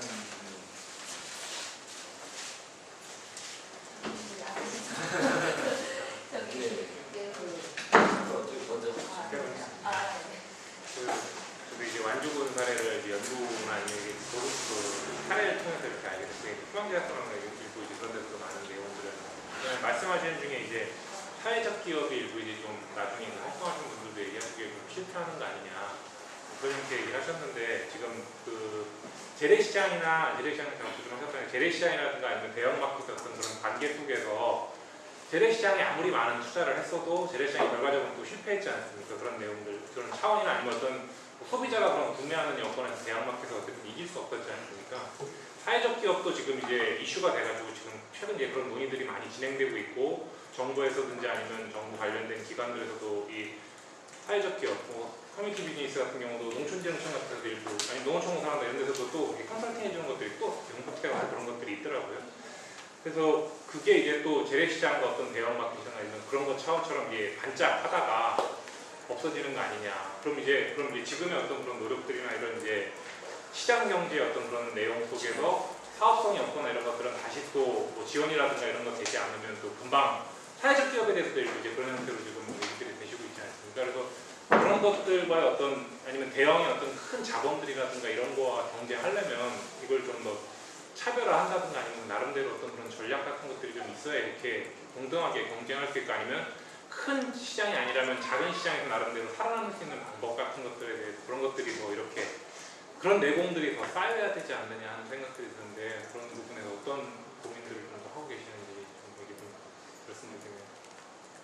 저도 이제 완주군 사례를 이제 연구나 아니면 그 사례를 통해서 이렇게 알게 됐어요. 수강대학교랑 일부 이제 그런 데서도 많은 내용들을 말씀하시는 중에 이제 사회적 기업이 일부 이제 좀 나중에 활동하시는 분들도 얘기하시기에 좀 실패하는 거 아니냐 그렇게 얘기를 하셨는데 지금 그 재래시장이라든가 아니면 대형마켓 어떤 그런 관계 속에서 재래시장에 아무리 많은 투자를 했어도 재래시장이 결과적으로 또 실패했지 않습니까? 그런 내용들, 그런 차원이나 아니면 어떤 소비자가 그런 구매하는 여건에서 대형마켓에서 어쨌든 이길 수 없었지 않습니까? 사회적 기업도 지금 이제 이슈가 돼가지고 지금 최근 이제 그런 논의들이 많이 진행되고 있고 정부에서든지 아니면 정부 관련된 기관들에서도 이 사회적 기업, 뭐 커뮤니티 비즈니스 같은 경우도 농촌진흥청 같은 데도 일부, 아니 농어촌공사나 이런 데서도 또 컨설팅 해주는 것들이 또 연구체가 그런 것들이 있더라고요. 그래서 그게 이제 또 재래시장과 어떤 대형마켓이나 이런 그런 것 차원처럼 이제 반짝하다가 없어지는 거 아니냐. 그럼 이제 지금의 어떤 그런 노력들이나 이런 이제 시장 경제의 어떤 그런 내용 속에서 사업성이 없거나 이런 것들은 다시 또 뭐 지원이라든가 이런 거 되지 않으면 또 금방 사회적 기업에 대해서도 이제 그런 형태로 지금 얘기들이 되시고 있지 않습니까? 그래서 그런 것들과의 어떤 아니면 대형의 어떤 큰 자본들이라든가 이런 거와 경쟁하려면 이걸 좀 더 차별화한다든가 아니면 나름대로 어떤 그런 전략 같은 것들이 좀 있어야 이렇게 동등하게 경쟁할 수 있고 아니면 큰 시장이 아니라면 작은 시장에서 나름대로 살아남을 수 있는 방법 같은 것들에 대해서 그런 것들이 뭐 이렇게 그런 내공들이 더 쌓여야 되지 않느냐 하는 생각들이 드는데 그런 부분에서 어떤 고민들을 좀 더 하고 계시는지 좀 얘기 좀 말씀드리면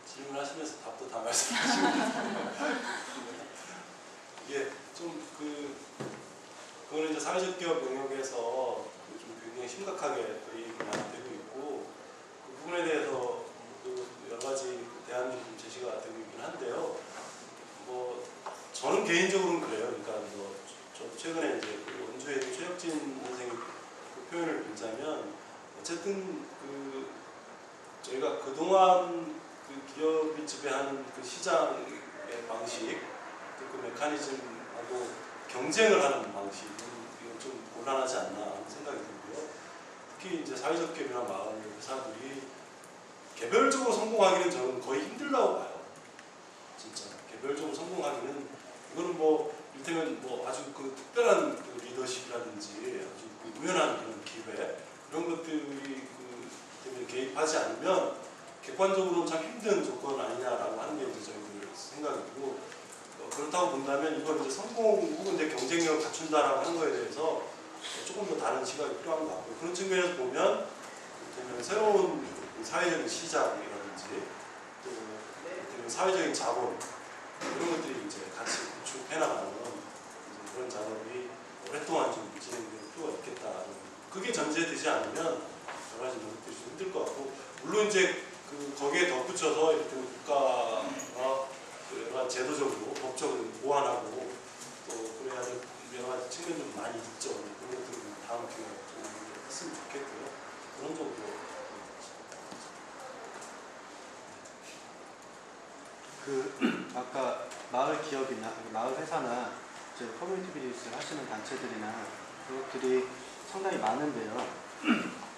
질문하시면서 답도 다 말씀하시고 이게 좀 그거는 이제 사회적 기업 영역에서 좀 굉장히 심각하게 도입이 많이 되고 있고 그 부분에 대해서 여러 가지 대안들이 좀 제시가 되고 있긴 한데요. 뭐 저는 개인적으로는 그래요. 그러니까 뭐 저도 최근에 이제 그 원주의 최혁진 선생님 그 표현을 빌자면 어쨌든 그 저희가 그동안 그 기업이 지배하는 그 시장의 방식, 그 메커니즘하고 경쟁을 하는 방식, 이건 좀 곤란하지 않나 하는 생각이 들고요. 특히 이제 사회적 기업이나 마을 회사들이 개별적으로 성공하기는 저는 거의 힘들다고 봐요. 진짜 개별적으로 성공하기는 이거는 뭐 이를테면 뭐 아주 그 특별한 그 리더십이라든지 아주 그 우연한 그런 기회 이런 것들이 그 때문에 개입하지 않으면 객관적으로는 참 힘든 조건 아니냐라고 하는 게 이제 저희들 생각이고 그렇다고 본다면 이걸 이제 성공 혹은 이제 경쟁력을 갖춘다라고 하는 거에 대해서 조금 더 다른 시각이 필요한 것 같고요. 그런 측면에서 보면 새로운 사회적인 시장이라든지 또 사회적인 자본 이런 것들이 이제 같이 구축해 나가는 그런 작업이 오랫동안 좀 진행될 필요가 있겠다는 그게 전제되지 않으면 여러 가지 노력들이 좀 힘들 것 같고 물론 이제 그 거기에 덧붙여서 이렇게 국가가 여러 가지 제도적으로 법적으로 보완하고 또 그래야 될 여러 가지 측면도 많이 있죠. 그런 것들은 다음 기회에 좀 했으면 좋겠고요. 그런 정도. 그 아까 마을 기업이나 마을 회사나 이제 커뮤니티 비즈니스를 하시는 단체들이나 그것들이 상당히 많은데요.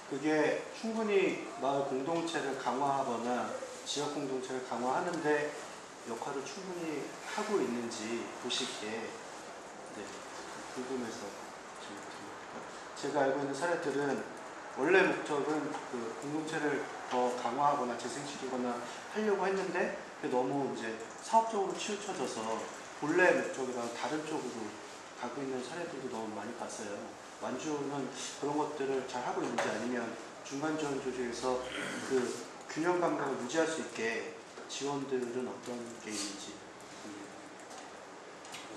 그게 충분히 마을 공동체를 강화하거나 지역 공동체를 강화하는데 역할을 충분히 하고 있는지 보시기에 그 부분에서 제가 알고 있는 사례들은 원래 목적은 그 공동체를 더 강화하거나 재생시키거나 하려고 했는데 너무 이제 사업적으로 치우쳐져서 본래 목적이랑 다른 쪽으로 가고 있는 사례들도 너무 많이 봤어요. 완주는 그런 것들을 잘 하고 있는지 아니면 중간 지원 조직에서 그 균형 감각을 유지할 수 있게 지원들은 어떤 게 있는지.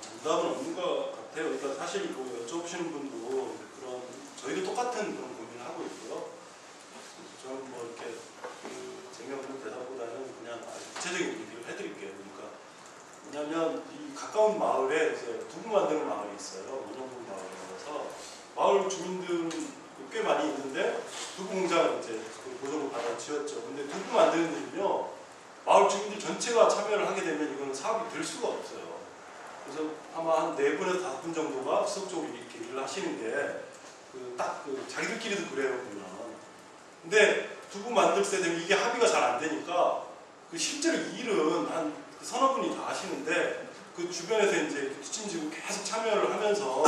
정답은 없는 것 같아요. 그러니까 사실 그 여쭤보시는 분도 그런 저희도 똑같은 그런 고민을 하고 있고요. 저는 뭐 이렇게 그 재미없는 대답보다는 그냥 아주 구체적인 얘기를 해드릴게요. 그러니까 왜냐하면 이 가까운 마을에 이제 두부 만드는 마을이 있어요. 문영군 마을이라서 마을 주민들은 꽤 많이 있는데 두부 공장을 이제 보조를 받아 지었죠. 근데 두부 만드는 일은요 마을 주민들 전체가 참여를 하게 되면 이거는 사업이 될 수가 없어요. 그래서 아마 한 4분에서 5분 정도가 지속적으로 이렇게 일을 하시는 게 딱 자기들끼리도 그래요 보면. 근데 두부 만들 때 되면 이게 합의가 잘 안 되니까 그 실제로 이 일은 한 서너 분이 다 하시는데 그 주변에서 이제 뒷짐지고 계속 참여를 하면서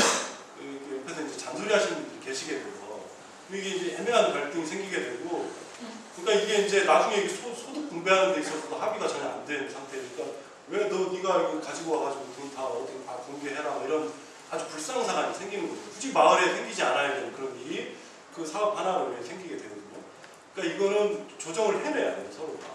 그 옆에서 이제 잔소리 하시는 분들이 계시게 돼요. 이게 이제 애매한 갈등이 생기게 되고 그러니까 이게 이제 나중에 이게 소득 분배하는 데 있어서도 합의가 전혀 안 된 상태니까 왜 네가 이거 가지고 와가지고 돈 다 어떻게 다 공개해라 뭐 이런 아주 불쌍한 사람이 생기는 거죠. 굳이 마을에 생기지 않아야 되는 그런 일이 그 사업 하나로 생기게 되거든요. 그러니까 이거는 조정을 해내야 돼요 서로가.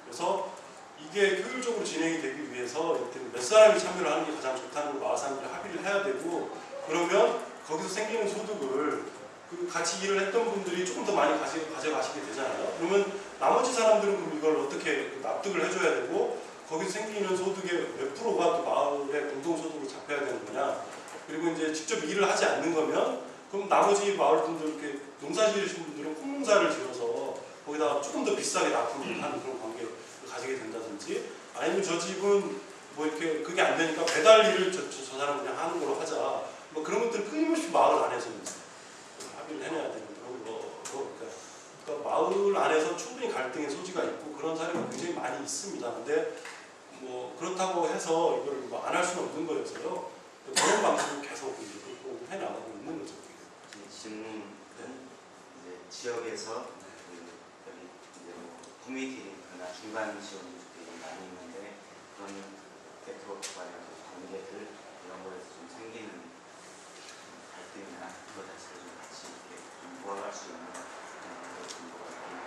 그래서 이게 효율적으로 진행이 되기 위해서 몇 사람이 참여를 하는 게 가장 좋다는 걸 마을 사람들이 합의를 해야 되고 그러면 거기서 생기는 소득을 그 같이 일을 했던 분들이 조금 더 많이 가져가시게 되잖아요. 그러면 나머지 사람들은 그럼 이걸 어떻게 납득을 해줘야 되고 거기서 생기는 소득의 몇 프로가 또 마을의 공동소득으로 잡혀야 되는 거냐. 그리고 이제 직접 일을 하지 않는 거면 그럼 나머지 마을 분들 이렇게 농사 지으신 분들은 콩농사를 지어서 거기다가 조금 더 비싸게 납품을 하는 그런 관계를 가지게 된다든지 아니면 저 집은 뭐 이렇게 그게 안 되니까 배달 일을 저 사람 그냥 하는 걸로 하자. 뭐 그런 것들을 끊임없이 마을 안에서 합의를 해내야 되는 그런 거고 그러니까 마을 안에서 충분히 갈등의 소지가 있고 그런 사례가 굉장히 많이 있습니다. 근데 뭐 그렇다고 해서 이걸 뭐 안 할 수는 없는 거여서요. 그런 방식으로 계속 해나가고 있는 거죠. 질문은 이제 지역에서 여기 이제 뭐 커뮤니티나 중간 지원들이 많이 있는데 그런 네트워크와 관계들 이런 거에서 좀 생기는 갈등이나 그거 자체를 좀 같이 이렇게 좀 모아갈 수 있는 그런 정보가 있는가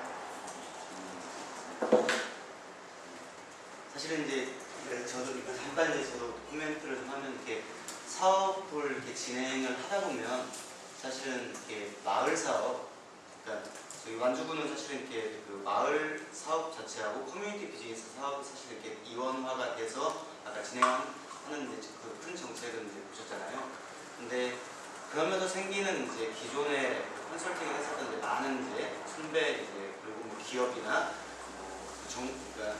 사실은 이제 저도 잠깐 이제 저도 코멘트를 좀 하면 이렇게 사업을 이렇게 진행을 하다 보면 사실은 이렇게 마을 사업, 그러니까 저희 완주군은 사실은 이렇게 그 마을 사업 자체하고 커뮤니티 비즈니스 사업이 사실 이렇게 이원화가 돼서 아까 진행하는 이제 그 큰 정책은 이제 보셨잖아요. 근데 그러면서 생기는 이제 기존에 컨설팅을 했었던 이제 많은 이제 선배 이제 그리고 뭐 기업이나 그러니까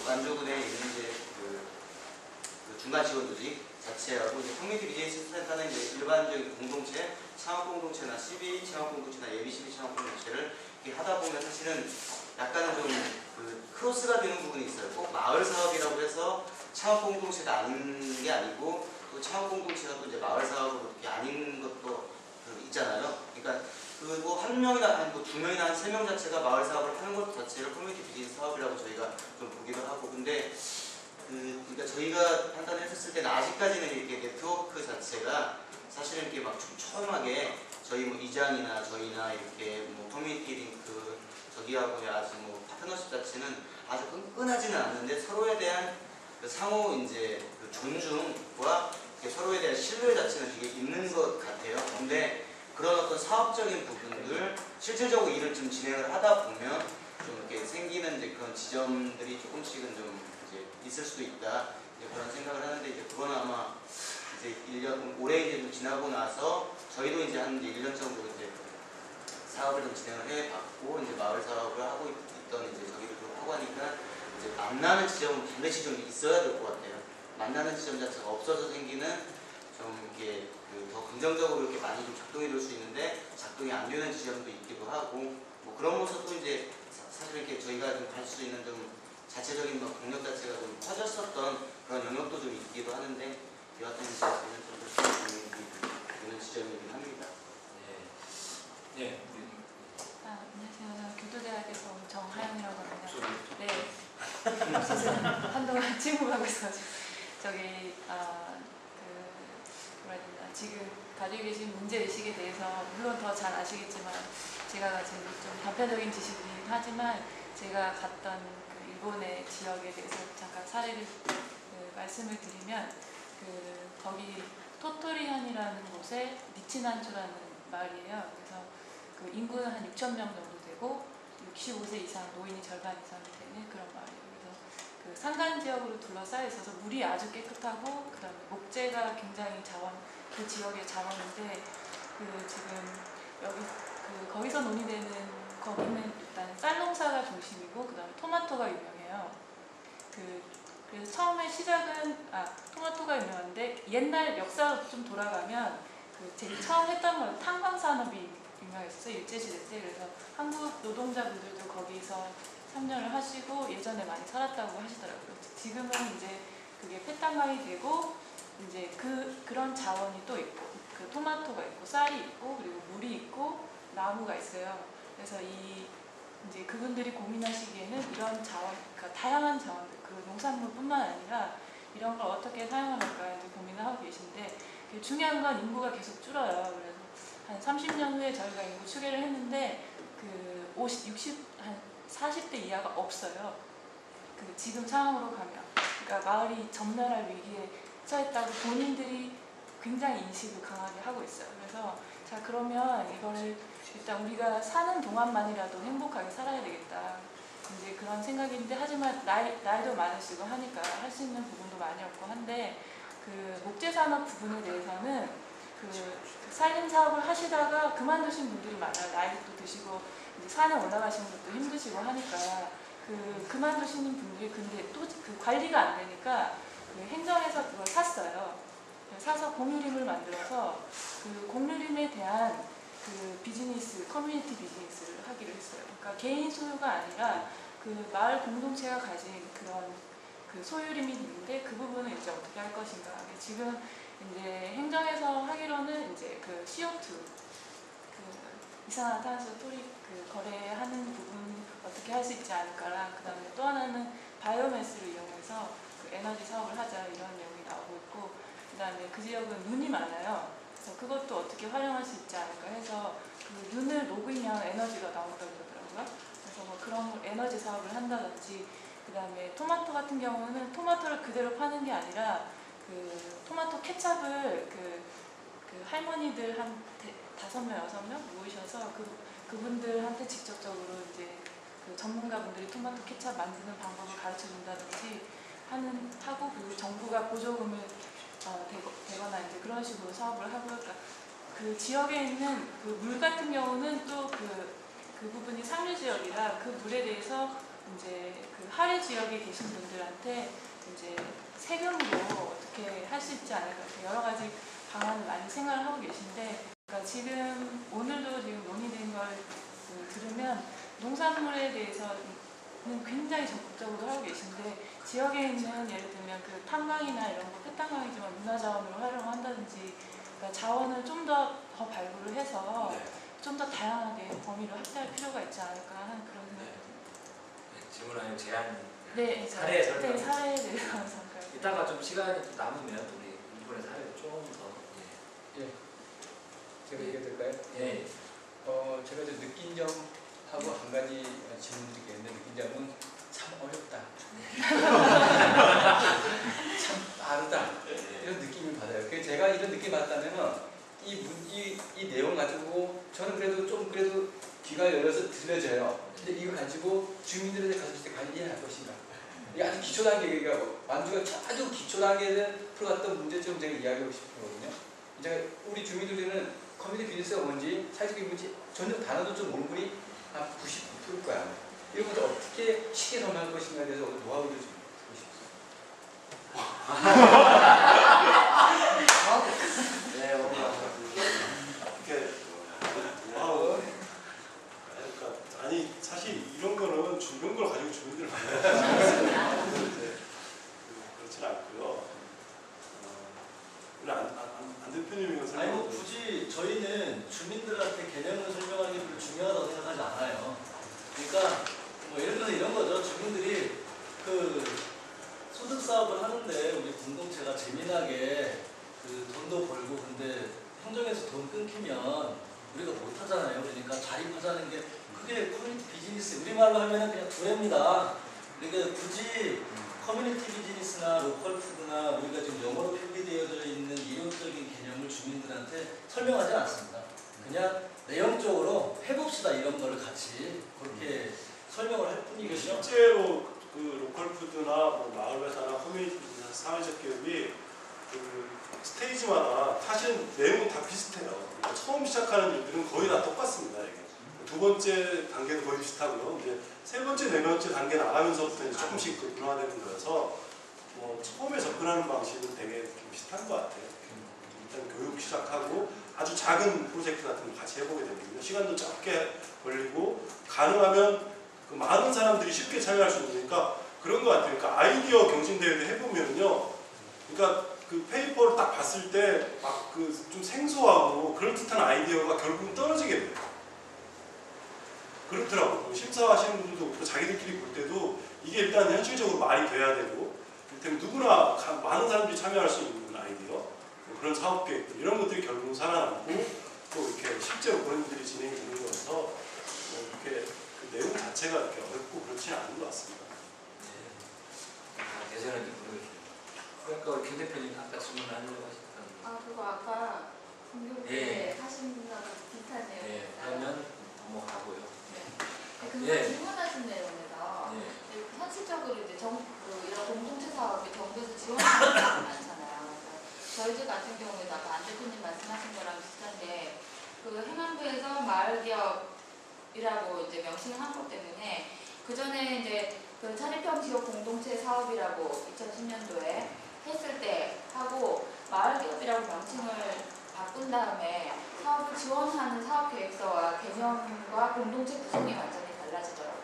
완주군에 있는 이제 그 중간 지원 조직 자체하고 이제 커뮤니티 비즈니스 센터는 이제 일반적인 공동체, 창업 공동체나 CB 창업 공동체나 예비 CB 창업 공동체를 이렇게 하다 보면 사실은 약간은 좀 그 크로스가 되는 부분이 있어요. 꼭 마을 사업이라고 해서 창업 공동체가 아닌 게 아니고 또 창업 공동체가 또 이제 마을 사업으로 이렇게 아닌 것도 있잖아요. 그러니까 그뭐 한 명이나 한 두 명이나 한 세 명 자체가 마을 사업을 하는 것 자체를 커뮤니티 비즈니스 사업이라고 저희가 좀 보기도 하고 근데 그러니까 저희가 판단했을 때는 아직까지는 이렇게 네트워크 자체가 사실은 이렇게 막 촘촘하게 저희 뭐 이장이나 저희나 이렇게 뭐 커뮤니티 링크 저기하고의 아주 뭐 파트너십 자체는 아주 끈끈하지는 않는데 서로에 대한 그 상호 이제 그 존중과 서로에 대한 신뢰 자체는 되게 있는 것 같아요. 근데 그런 어떤 사업적인 부분들 실질적으로 일을 좀 진행을 하다 보면 좀 이렇게 생기는 이제 그런 지점들이 조금씩은 좀 이제 있을 수도 있다 이제 그런 생각을 하는데 이제 그건 아마 이제 1년 올해 이제 좀 지나고 나서 저희도 이제 한 1년 정도 이제 사업을 좀 진행을 해봤고 이제 마을 사업을 하고 있던 이제 저기를 좀 하고 하니까 이제 만나는 지점은 반드시 좀 있어야 될 것 같아요. 만나는 지점 자체가 없어서 생기는 좀 이렇게 더 긍정적으로 이렇게 많이 좀 작동이 될 수 있는데 작동이 안 되는 지점도 있기도 하고 뭐 그런 모습도 이제 사실 이렇게 저희가 좀 갈 수 있는 좀 자체적인 뭐 경력 자체가 좀 커졌었던 그런 영역도 좀 있기도 하는데 여하튼 이제 좀 되는 지점이긴 합니다. 네. 네. 안녕하세요. 교도대학에서 정하영이라고 합니다. 네. 한동안 친구하고 있어가지고 저기 뭐라 해야 되나 지금 가지고 계신 문제 의식에 대해서 물론 더 잘 아시겠지만 제가 가진 좀 단편적인 지식이긴 하지만 제가 갔던 그 일본의 지역에 대해서 잠깐 사례를 말씀을 드리면 거기 토토리현이라는 곳에 니치난초라는 마을이에요. 그래서 그 인구는 한 6,000명 정도 되고 65세 이상 노인이 절반 이상이 되는 그런 마을이에요. 그래서 그 산간 지역으로 둘러싸여 있어서 물이 아주 깨끗하고 그다음에 목재가 굉장히 그 지역의 자원인데 지금 여기 거기서 논의되는 거기는 일단 쌀 농사가 중심이고 그다음에 토마토가 유명해요. 그래서 처음에 시작은 토마토가 유명한데 옛날 역사로 좀 돌아가면 제일 처음 했던 건 탄광 산업이 유명했었어요. 일제시대 때. 그래서 한국 노동자분들도 거기서 참여를 하시고 예전에 많이 살았다고 하시더라고요. 지금은 이제 그게 폐탄광이 되고 이제 그런 자원이 또 있고 그 토마토가 있고 쌀이 있고 그리고 물이 있고 나무가 있어요. 그래서 이제 그분들이 고민하시기에는 이런 자원, 그러니까 다양한 자원들, 그 농산물뿐만 아니라 이런 걸 어떻게 사용할까 이제 고민을 하고 계신데 중요한 건 인구가 계속 줄어요. 그래서 한 30년 후에 저희가 인구 추계를 했는데 한 40대 이하가 없어요. 지금 상황으로 가면. 그러니까 마을이 전멸할 위기에 처했다고 본인들이 굉장히 인식을 강하게 하고 있어요. 그래서 자 그러면 이거를 일단 우리가 사는 동안만이라도 행복하게 살아야 되겠다. 이제 그런 생각인데 하지만 나이도 많으시고 하니까 할 수 있는 부분도 많이 없고 한데 목재 산업 부분에 대해서는 산림 사업을 하시다가 그만두신 분들이 많아요. 나이도 드시고 이제 산에 올라가시는 것도 힘드시고 하니까 그만두시는 분들이 근데 또 관리가 안 되니까 행정에서 그걸 샀어요. 사서 공유림을 만들어서 공유림에 대한 비즈니스, 커뮤니티 비즈니스를 하기로 했어요. 그러니까 개인 소유가 아니라 마을 공동체가 가진 그런 소유림이 있는데 그 부분을 이제 어떻게 할 것인가. 지금 이제 행정에서 하기로는 이제 CO2 이산화탄소 토리 거래하는 부분 어떻게 할 수 있지 않을까랑 그다음에 또 하나는 바이오매스를 이용해서 에너지 사업을 하자 이런 내용이 나오고 있고 그다음에 그 지역은 눈이 많아요. 그래서 그것도 어떻게 활용할 수 있지 않을까 해서 눈을 녹이면 에너지가 나온다고 그러더라고요. 그래서 그런 에너지 사업을 한다든지 그다음에 토마토 같은 경우는 토마토를 그대로 파는 게 아니라 토마토 케찹을 할머니들 한 5명, 6명 모이셔서 그분들한테 직접적으로 이제 전문가분들이 토마토 케찹 만드는 방법을 가르쳐 준다든지 하고 그리고 정부가 보조금을 되거나 이제 그런 식으로 사업을 하고 그러니까 그 지역에 있는 물 같은 경우는 또 그 부분이 상류 지역이라 그 물에 대해서 이제 그 하류 지역에 계신 분들한테 이제 세금으로 어떻게 할 수 있지 않을까 이렇게 여러 가지 방안을 많이 생각을 하고 계신데, 그러니까 지금 오늘도 지금 논의된 걸 들으면 농산물에 대해서는 굉장히 적극적으로 하고 계신데, 지역에 있는 예를 들면 그 탄광이나 이런 거 폐탄광이지만 문화자원으로 활용한다든지, 그러니까 자원을 좀 더 발굴을 해서 좀 더 다양하게 범위를 확대할 필요가 있지 않을까 하는 그런 생각이 듭니다. 질문 아니면 제안. 네, 사례 설명. 네, 사례에 대해서 잠깐. 이따가 좀 시간이 좀 남으면 우리 이번에 사례를 좀 더. 예. 제가 얘기해도 될까요? 예. 제가 이제 느낀 점하고 한 가지 질문 드리겠는데, 느낀 점은 참 어렵다. 참 빠르다. 이런 느낌을 받아요. 그래서 제가 이런 느낌 받았다면은 이 내용 가지고 저는 그래도 귀가 열려서 들려져요. 근데 이거 가지고 주민들한테 갔을 때 과연 이해할 것인가? 이게 아주 기초 단계가 완주가 아주 기초 단계에 풀어갔던 문제점 제가 이야기하고 싶거든요. 이제 우리 주민들은 커뮤니티 비즈니스가 뭔지, 사회적인 뭔지 전혀 단어도 좀 모르는 분이 한 99%일 거야. 이런 것을 어떻게 쉽게 설명할 것인가에 대해서 노하우를 좀 듣고 싶습니다. 이렇게 와우. 그러니까 아니 사실 이런 거는 이런 걸 가지고 주민들을 그렇진 않고요. 우리 안 대표님 이거 아니 뭐 굳이 저희는 주민들한테 개념을 설명하는 게 별로 중요하다고 생각하지 않아요. 그러니까 뭐 예를 들어서 이런 거죠. 주민들이 그 소득 사업을 하는데 우리 공동체가 재미나게 그 돈도 벌고, 근데 행정에서 돈 끊기면 우리가 못 하잖아요. 그러니까 자립하자는 게 그게 커뮤니티 비즈니스, 우리말로 하면은 그냥 두레입니다. 그러니까 굳이 커뮤니티 비즈니스나 로컬 푸드나 우리가 지금 영어로 표기되어져 있는 이론적인 개념을 주민들한테 설명하지 않습니다. 그냥 내용적으로 해봅시다, 이런 거를 같이 그렇게 설명을 할 뿐이거든요. 실제로 그 로컬 푸드나 뭐 마을 회사나 커뮤니티 비즈니스, 사회적 기업이 그 스테이지마다 사실 내용은 다 비슷해요. 그러니까 처음 시작하는 일들은 거의 다 똑같습니다. 이게. 두 번째 단계도 거의 비슷하고요. 이제 세 번째, 네 번째 단계 나가면서부터 이제 조금씩 그 변화되는 거여서 뭐 처음에 접근하는 방식은 되게 좀 비슷한 것 같아요. 일단 교육 시작하고 아주 작은 프로젝트 같은 거 같이 해보게 되거든요. 시간도 적게 걸리고 가능하면 그 많은 사람들이 쉽게 참여할 수 있으니까 그런 것 같아요. 그러니까 아이디어 경진대회도 해보면요. 그러니까 그 페이퍼를 딱 봤을 때 막 그 좀 생소하고 그럴듯한 아이디어가 결국은 떨어지게 돼요. 그렇더라고요. 심사하시는 분들도 자기들끼리 볼 때도 이게 일단 현실적으로 말이 돼야 되고, 이를테면 누구나 많은 사람들이 참여할 수 있는 아이디어, 뭐 그런 사업 계획 이런 것들이 결국은 살아남고 또 이렇게 실제로 그런 일들이 진행이 되는 거여서 뭐 이렇게 그 내용 자체가 이렇게 어렵고 그렇지는 않은 것 같습니다. 예전에 모르겠어요. 그러니까 우리 김 대표님 아까 질문하려고 하셨던. 그거 아까 공교롭게 하신 분하고 비슷한 내용이었어요. 그러면 넘어가고요. 그 질문하신 내용에서 현실적으로 이제 이런 공동체 사업이 정부에서 지원하는 게 많잖아요. 저희 집 같은 경우에도 아까 안 대표님 말씀하신 거랑 비슷한데, 그 행안부에서 마을기업이라고 이제 명칭을 한 것 때문에 그 전에 이제 그 차립형 지역 공동체 사업이라고 2010년도에 했을 때 하고 마을기업이라고 명칭을 바꾼 다음에 사업을 지원하는 사업계획서와 개념과 공동체 구성이 완전히 달라지더라고요.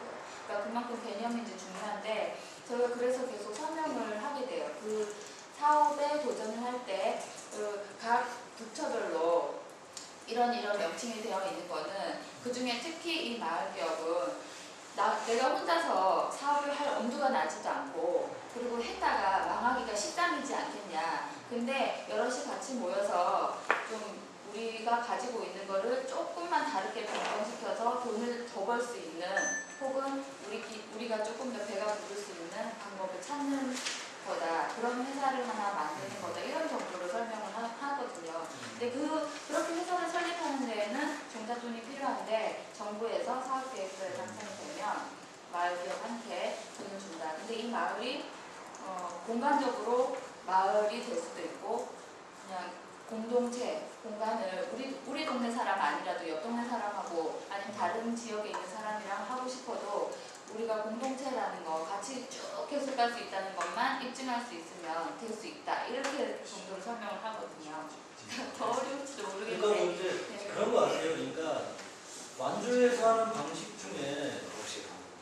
그러니까 그만큼 개념이 이제 중요한데, 저희가 그래서 계속 설명을 하게 돼요. 그 사업에 도전을 할 때 각 부처별로 이런 명칭이 되어 있는 거는, 그 중에 특히 이 마을기업은 내가 혼자서 사업을 할 엄두가 나지도 않고, 그리고 했다가 망하기가 식상이지 않겠냐. 근데 여럿이 같이 모여서 좀 우리가 가지고 있는 거를 조금만 다르게 변경시켜서 돈을 더 벌 수 있는, 혹은 우리가 조금 더 배가 부를 수 있는 방법을 찾는 거다. 그런 회사를 하나 만드는 거다. 이런 정도로 설명을 하거든요. 근데 그렇게 회사를 설립하는 데에는 종잣돈이 필요한데, 정부에서 사업계획서에 작성이 되면 마을기업한테 돈을 준다. 근데 이 마을이 공간적으로 마을이 될 수도 있고, 그냥 공동체 공간을 우리 동네 사람 아니라도 옆 동네 사람하고 아니면 다른 지역에 있는 사람이랑 하고 싶어도 우리가 공동체라는 거 같이 쭉 계속 갈 수 있다는 것만 입증할 수 있으면 될 수 있다. 이렇게 정도로 설명을 하거든요. 더 어려울지도 그러니까 모르겠는데. 뭐 이제 그런 거 같아요. 그러니까 완주에서 하는 방식 중에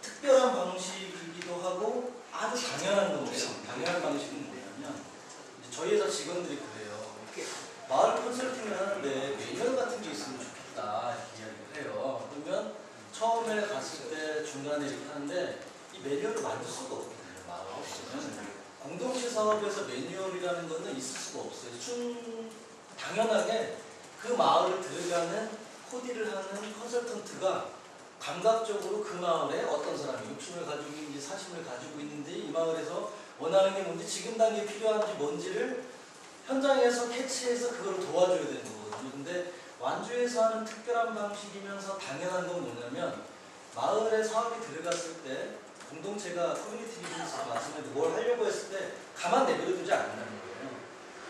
특별한 방식이기도 하고 아주 당연한 건데요. 당연한 방식은 뭐냐면 이제 저희 회사 직원들이 그래요. 마을 컨설팅을 하는데 매뉴얼 같은 게 있으면 좋겠다 이렇게 이야기를 해요. 그러면 처음에 갔을 때 중간에 이렇게 하는데 이 매뉴얼을 만들 수가 없거든요. 마을에서는 공동체 사업에서 매뉴얼이라는 거는 있을 수가 없어요. 당연하게 그 마을을 들어가는 코디를 하는 컨설턴트가 감각적으로 그 마을에 어떤 사람이 욕심을 가지고 있는지 사심을 가지고 있는지 이 마을에서 원하는 게 뭔지 지금 단계에 필요한지 뭔지를 현장에서 캐치해서 그걸 도와줘야 되는 거거든요. 근데 완주에서 하는 특별한 방식이면서 당연한 건 뭐냐면 마을에 사업이 들어갔을 때 공동체가 커뮤니티 비즈니스로 말씀드린 뭘 하려고 했을 때 가만 내버려두지 않는다는 거예요.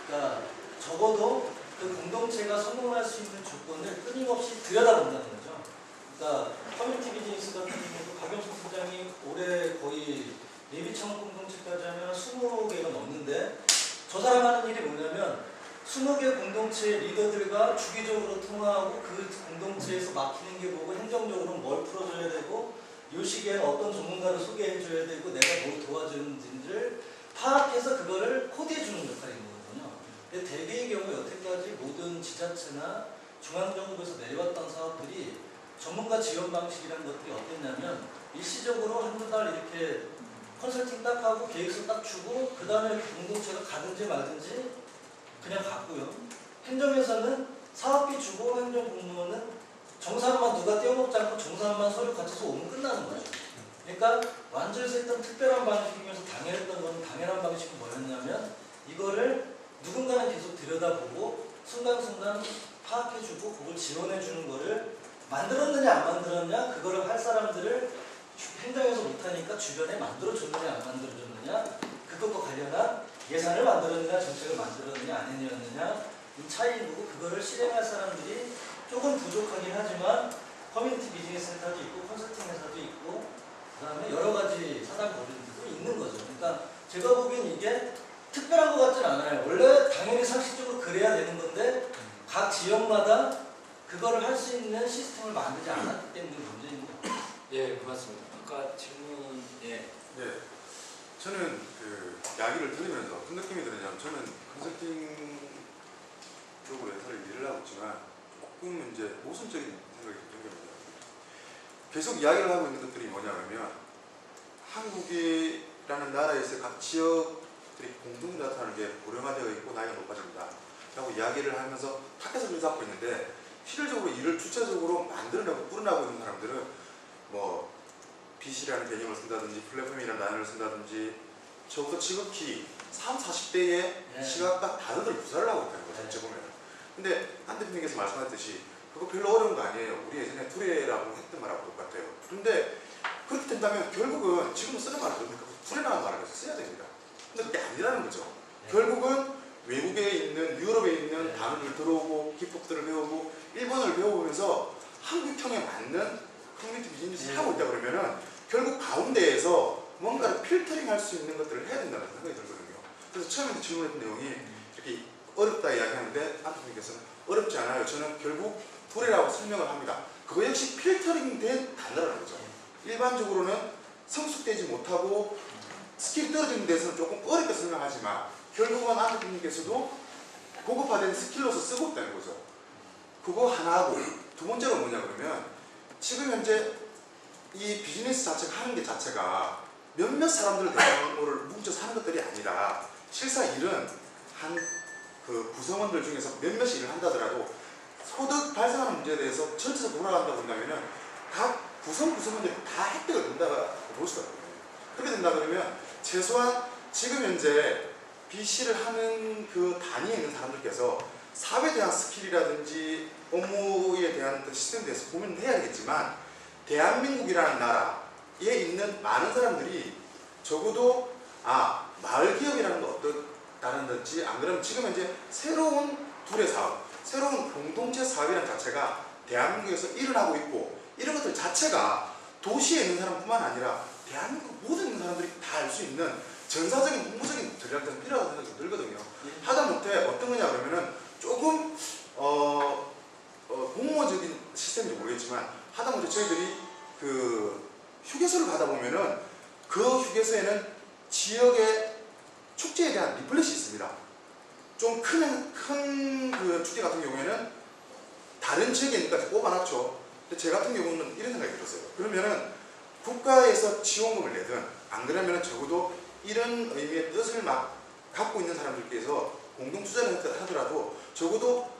그러니까 적어도 그 공동체가 성공할 수 있는 조건을 끊임없이 들여다본다는 거죠. 그러니까 커뮤니티 비즈니스 같은 경우도 박영수 팀장이 올해 거의 예비창업 공동체까지 하면 20개가 넘는데 저 사람 하는 일이 뭐냐면 20개 공동체 리더들과 주기적으로 통화하고 그 공동체에서 막히는 게 뭐고 행정적으로 뭘 풀어줘야 되고 이 시기에는 어떤 전문가를 소개해줘야 되고 내가 뭘 도와주는지를 파악해서 그거를 코디해주는 역할인 거거든요. 근데 대개의 경우 여태까지 모든 지자체나 중앙정부에서 내려왔던 사업들이 전문가 지원 방식이라는 것들이 어땠냐면 일시적으로 한두 달 이렇게 컨설팅 딱 하고 계획서 딱 주고 그 다음에 공동체가 가든지 말든지 그냥 갔고요. 행정에서는 사업비 주고 행정공무원은 정산만 누가 떼어먹지 않고 정산만 서류 갖춰서 오면 끝나는 거죠. 그러니까 완주에서 했던 특별한 방식이면서 당연했던 건 당연한 방식은 뭐였냐면 이거를 누군가는 계속 들여다보고 순간순간 파악해주고 그걸 지원해주는 거를 만들었느냐 안 만들었냐 그거를 할 사람들을 행정에서 못하니까 주변에 만들어줬느냐 안 만들어줬느냐 그것과 관련한 예산을 만들었느냐 정책을 만들었느냐 안 했느냐 이 차이인 거고 그거를 실행할 사람들이 조금 부족하긴 하지만 커뮤니티 비즈니스 센터도 있고 컨설팅 회사도 있고 그 다음에 여러 가지 사단 법인들도 있는 거죠. 그러니까 제가 보기엔 이게 특별한 것 같진 않아요. 원래 당연히 상식적으로 그래야 되는 건데 각 지역마다 그거를 할 수 있는 시스템을 만들지 않았기 때문에 문제인 거예요. 예, 고맙습니다. 아까 질문, 예. 네. 저는 그 이야기를 들으면서 어떤 느낌이 드느냐면 저는 컨설팅 쪽으로 회사를 일을 하고 있지만 조금 이제 모순적인 생각이 드는 겁니다. 계속 이야기를 하고 있는 것들이 뭐냐면 한국이라는 나라에서 각 지역들이 공동으로 나타나는 게 고령화되어 있고 나이가 높아진다 라고 이야기를 하면서 타켓을 잡고 있는데 실질적으로 일을 주체적으로 만들어내고 꾸려나가고 있는 사람들은 뭐 BC라는 개념을 쓴다든지 플랫폼이라는 단어를 쓴다든지 적어도 지극히 30, 40대의 시각과 단어들을 구사를 하고 있다는 거죠. 어찌 보면. 근데 한 대표님께서 말씀하셨듯이 그거 별로 어려운 거 아니에요. 우리 예전에 투레라고 했던 말하고 똑같아요. 그런데 그렇게 된다면 결국은 지금 쓰는 말은 뭡니까? 투레라는 말을 계속 써야 됩니다. 근데 그게 아니라는 거죠. 결국은 외국에 있는 유럽에 있는 단어를 들어오고 기법들을 배우고 일본어를 배워보면서 한국형에 맞는 커뮤니티 비즈니스를 하고 있다 그러면은 결국 가운데에서 뭔가를 필터링 할 수 있는 것들을 해야 된다는 생각이 들거든요. 그래서 처음에 질문했던 내용이 이렇게 어렵다 이야기하는데 안토님께서는 어렵지 않아요. 저는 결국 투레라고 설명을 합니다. 그거 역시 필터링 된 단어라는 거죠. 일반적으로는 성숙되지 못하고 스킬이 떨어지는 데서는 조금 어렵게 설명하지만 결국은 안토님께서도 고급화된 스킬로서 쓰고 있다는 거죠. 그거 하나하고 두 번째가 뭐냐 그러면 지금 현재 이 비즈니스 자체가 하는 게 자체가 몇몇 사람들을 대상으로 뭉쳐서 하는 것들이 아니라 실사 일은 한 그 구성원들 중에서 몇몇이 일을 한다더라도 소득 발생하는 문제에 대해서 전체적으로 돌아간다고 한다면은 각 구성원들이 다 혜택을 준다고 볼 수가 있거든요. 그렇게 된다 그러면 최소한 지금 현재 BC를 하는 그 단위에 있는 사람들께서 사회에 대한 스킬이라든지 업무에 대한 시스템에 대해서 고민을 해야 되겠지만 대한민국이라는 나라에 있는 많은 사람들이 적어도 마을 기업이라는 거 어떻다는지 안 그러면 지금 현재 새로운 둘의 사업, 새로운 공동체 사업이라는 자체가 대한민국에서 일어나고 있고 이런 것들 자체가 도시에 있는 사람뿐만 아니라 대한민국 모든 사람들이 다 알 수 있는 전사적인 홍보적인 전략들은 필요하다고 생각이 들거든요. 하다못해 어떤 거냐 그러면은 조금 공모적인 시스템인지 모르겠지만 하다못해 저희들이 그 휴게소를 가다 보면은 그 휴게소에는 지역의 축제에 대한 리플렛이 있습니다. 좀 큰 그 축제 같은 경우에는 다른 지역이니까 꼽아놨죠. 근데 제 같은 경우는 이런 생각이 들었어요. 그러면은 국가에서 지원금을 내든 안 그러면은 적어도 이런 의미의 뜻을 막 갖고 있는 사람들께서 공동 투자를 하더라도 적어도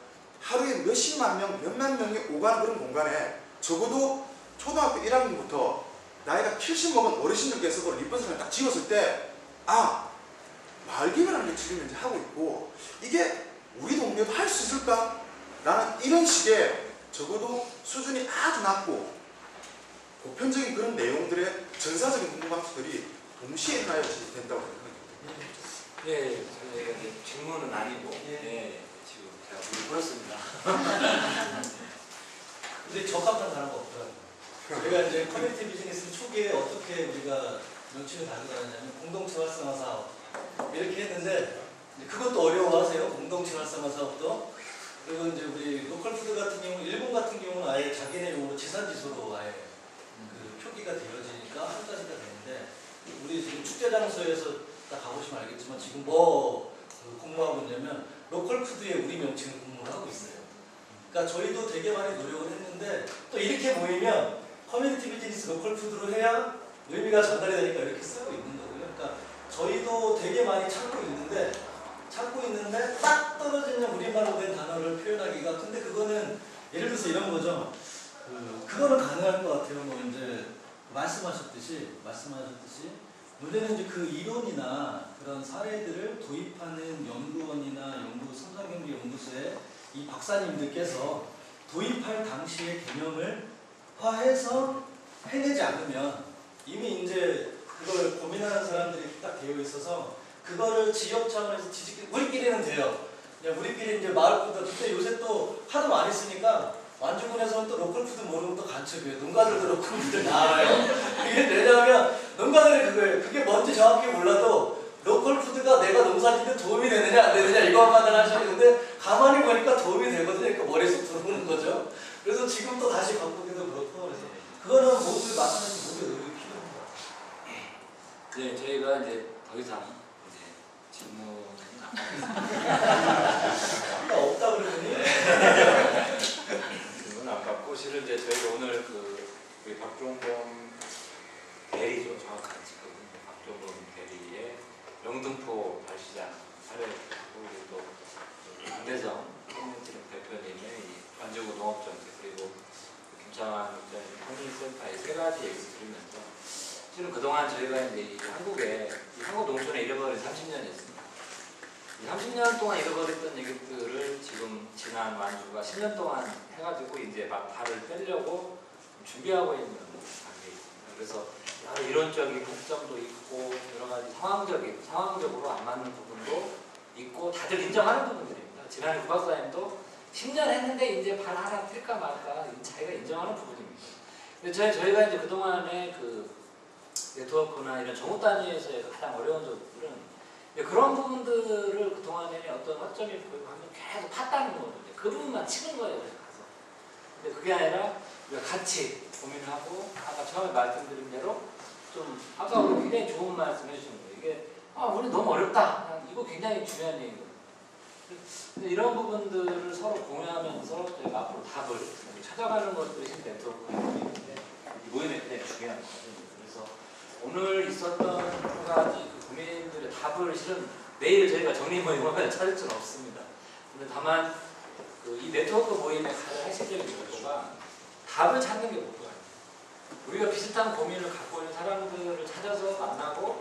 하루에 몇십만 명, 몇만 명이 오가는 그런 공간에 적어도 초등학교 1학년부터 나이가 70 먹은 어르신들께서도 리본선을 딱 지었을 때 마을 개발하는 게 지금 현재 하고 있고 이게 우리 동네도 할 수 있을까? 라는 이런 식의 적어도 수준이 아주 낮고 보편적인 그런 내용들의 전사적인 홍보 방식들이 동시에 일어나야지 된다고 생각합니다. 예, 저희가 이제 질문은 아니고 지금 제가 물을 풀었습니다. 근데 적합한 단어가 없더라고요. 저희가 이제 커뮤니티 비즈니스 초기에 어떻게 우리가 명칭을 달고 다녔냐면 공동체 활성화 사업 이렇게 했는데 그것도 어려워하세요. 공동체 활성화 사업도. 그리고 이제 우리 로컬푸드 같은 경우, 일본 같은 경우는 아예 자기네 용어로 지산지소로 아예 그 표기가 되어지니까 한자리가 되는데 우리 지금 축제 장소에서 딱 가보시면 알겠지만 지금 뭐 공모하고 있냐면 로컬푸드에 우리 명칭을 공모를 하고 있어요. 그러니까 저희도 되게 많이 노력을 했는데 또 이렇게 모이면 커뮤니티 비즈니스 로컬푸드로 해야 의미가 전달이 되니까 이렇게 쓰고 있는 거고요. 그러니까 저희도 되게 많이 찾고 있는데 딱 떨어지는 우리말로 된 단어를 표현하기가 근데 그거는 예를 들어서 이런 거죠. 그거는 가능할 것 같아요. 뭐 이제 말씀하셨듯이 문제는 이제 그 이론이나 그런 사례들을 도입하는 연구원이나 삼성경제 연구소의 이 박사님들께서 도입할 당시의 개념을 화해서 해내지 않으면 이미 이제 그걸 고민하는 사람들이 딱 되어 있어서 그거를 지역 차원에서 우리끼리는 돼요. 그냥 우리끼리 이제 마을푸드 그때 요새 또 하도 많이 쓰니까 완주군에서는 또 로컬푸드 모르면 또 간첩이에요. 농가들도 로컬푸드 나와요. 이게 왜냐하면 농가들이 그거예요. 그게 뭔지 정확히 몰라도 로컬푸드가 내가 농사짓는 도움이 되느냐 안 되느냐 이거만 판단하시는데 가만히 보니까 도움이 되거든요. 그러니까 머릿속 들어오는 거죠. 그래서 지금 또 다시 바꾸기도 그렇고 그래서 그거는 모두 말씀하신 모두 노력이 필요한 것 같아요. 네, 저희가 이제 더 이상 질문은 안 하겠습니다. 없다 그러더니 질문 안 받고 실은 이제 저희가 오늘 우리 박종범 대리죠. 정확한 지금 박종범 대리의 영등포 발시장 사례 그리고 또 강대성 커뮤니티 대표님의 이 완주구 농업정책 그리고 김창환 국장님 커뮤니티센터의 세 가지 얘기를 들으면서 실은 그동안 저희가 이제 이 한국에 한국 농촌에 잃어버린 30년이 있습니다. 30년 동안 잃어버렸던 얘기들을 지금 지난 완주가 10년 동안 해가지고 이제 막 발을 떼려고 준비하고 있는 단계에 있습니다. 그래서 여러 이론적인 걱정도 있고 여러 가지 상황적으로 안 맞는 부분도 있고 다들 인정하는 부분들입니다. 지난해 국박사님도 10년 했는데 이제 발 하나 뜰까 말까 자기가 인정하는 부분입니다. 근데 저희가 이제 그동안의 그 네트워크나 이런 정부 단위에서의 가장 어려운 점들은 그런 부분들을 그동안에 어떤 허점이 보이고 하면 계속 팠다는 거거든요. 그 부분만 치는 거예요. 가서. 근데 그게 아니라 우리가 같이 고민하고 아까 처음에 말씀드린 대로 좀 아까 우리 굉장히 좋은 말씀 해주신 거예요. 이게 우리 너무 어렵다. 이거 굉장히 중요한 얘기거든요. 근데 이런 부분들을 서로 공유하면서 저희가 앞으로 답을 찾아가는 것들이 실제 네트워크인데 이 모임의 굉장히 중요한 거거든요. 그래서 오늘 있었던 한 가지 국민들의 답을 실은 내일 저희가 정리 모임을 찾을 수는 없습니다. 근데 다만 이 네트워크 모임의 가장 핵심적인 목표가 답을 찾는 게 목표가 아닙니다. 우리가 비슷한 고민을 갖고 있는 사람들을 찾아서 만나고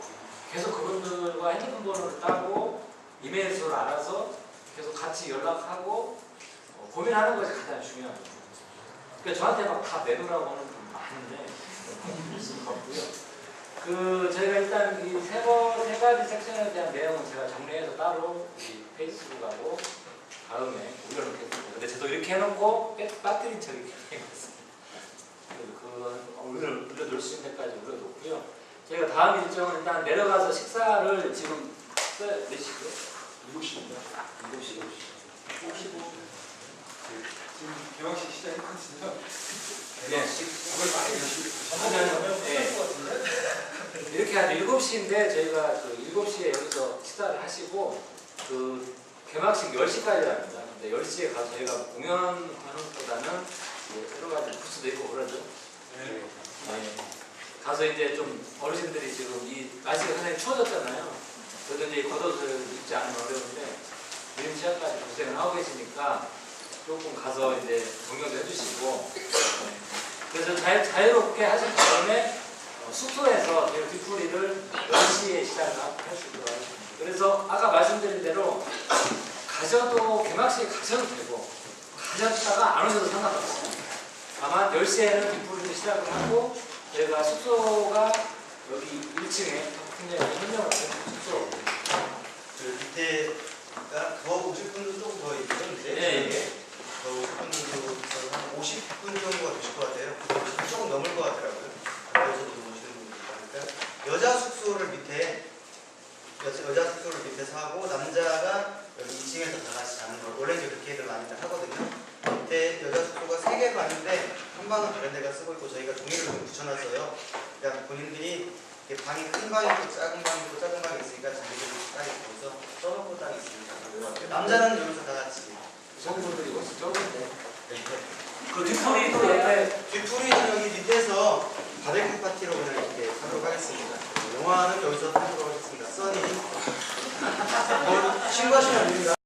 계속 그분들과 핸드폰 번호를 따고 이메일 주소를 알아서 계속 같이 연락하고 고민하는 것이 가장 중요한 거죠. 그러니까 저한테 막 답 내놓으라고는 좀 많은데 있을 것 같고요. 저희가 일단 이 세 가지 섹션에 대한 내용은 제가 정리해서 따로 이 페이스북하고 다음에 올려놓겠습니다. 근데 저도 이렇게 해놓고 빠뜨린 적이 굉장히 많습니다. 오늘 올려둘 10시인데까지 올려놓고요. 저희가 다음 일정은 일단 내려가서 식사를 지금 몇 시고요? 7시입니다. 7시. 55. 지금 개막식 시작했거든요. 네. 네. 이렇게 한 7시인데 저희가 그 7시에 여기서 식사를 하시고 그 개막식 10시까지 합니다. 근데 10시에 가서 저희가 공연하는 것보다는 여러 가지 부스도 있고 그러죠. 네. 가서 이제 좀 어르신들이 지금 이 날씨가 상당히 추워졌잖아요. 그래도 이제 겉옷을 입지 않으면 어려운데 이른 시간까지 고생을 하고 계시니까 조금 가서 이제 동료도 해주시고 그래서 자유롭게 하신 다음에 숙소에서 저희 뒤풀이를 10시에 시작을 할 수 있도록 하겠습니다. 그래서 아까 말씀드린 대로 가셔도 개막식에 가셔도 되고 가셨다가 안 오셔도 상관없어요. 다만 10시에는 뒤풀이를 시작을 하고 저희가 숙소가 여기 1층에 굉장히 설명을 하는 숙소 그 밑에가 더 50분도 조금 더 있죠 이제. 네. 더 50분도 한 50분 정도가 되실 것 같아요. 조금 넘을 것 같더라고요. 가까이서도 오시는 분들 있으니까 여자 숙소를 밑에서 하고 남자가 여기 2층에서 다 같이 자는 걸 원래 이제 그렇게들 많이들 하거든요. 밑에 여자 숙소가 3개가 있는데 한 방은 다른 데가 쓰고 있고 저희가 종이를 좀 붙여놨어요. 그냥 본인들이 방이 큰 방이 있고 작은 방이 있고 작은 방이 있으니까 자기들이 딱 거기서 써놓고 딱 있습니다. 남자는 여기서 다 같이. 성분들이 훨씬 적은데. 네. 그 뒤풀이도 옆에 뒤풀이는 여기 밑에서 바베큐 파티로 그냥 이렇게 하도록 하겠습니다. 영화는 여기서 하도록 하겠습니다. 써니. 신고하시면 안 됩니다.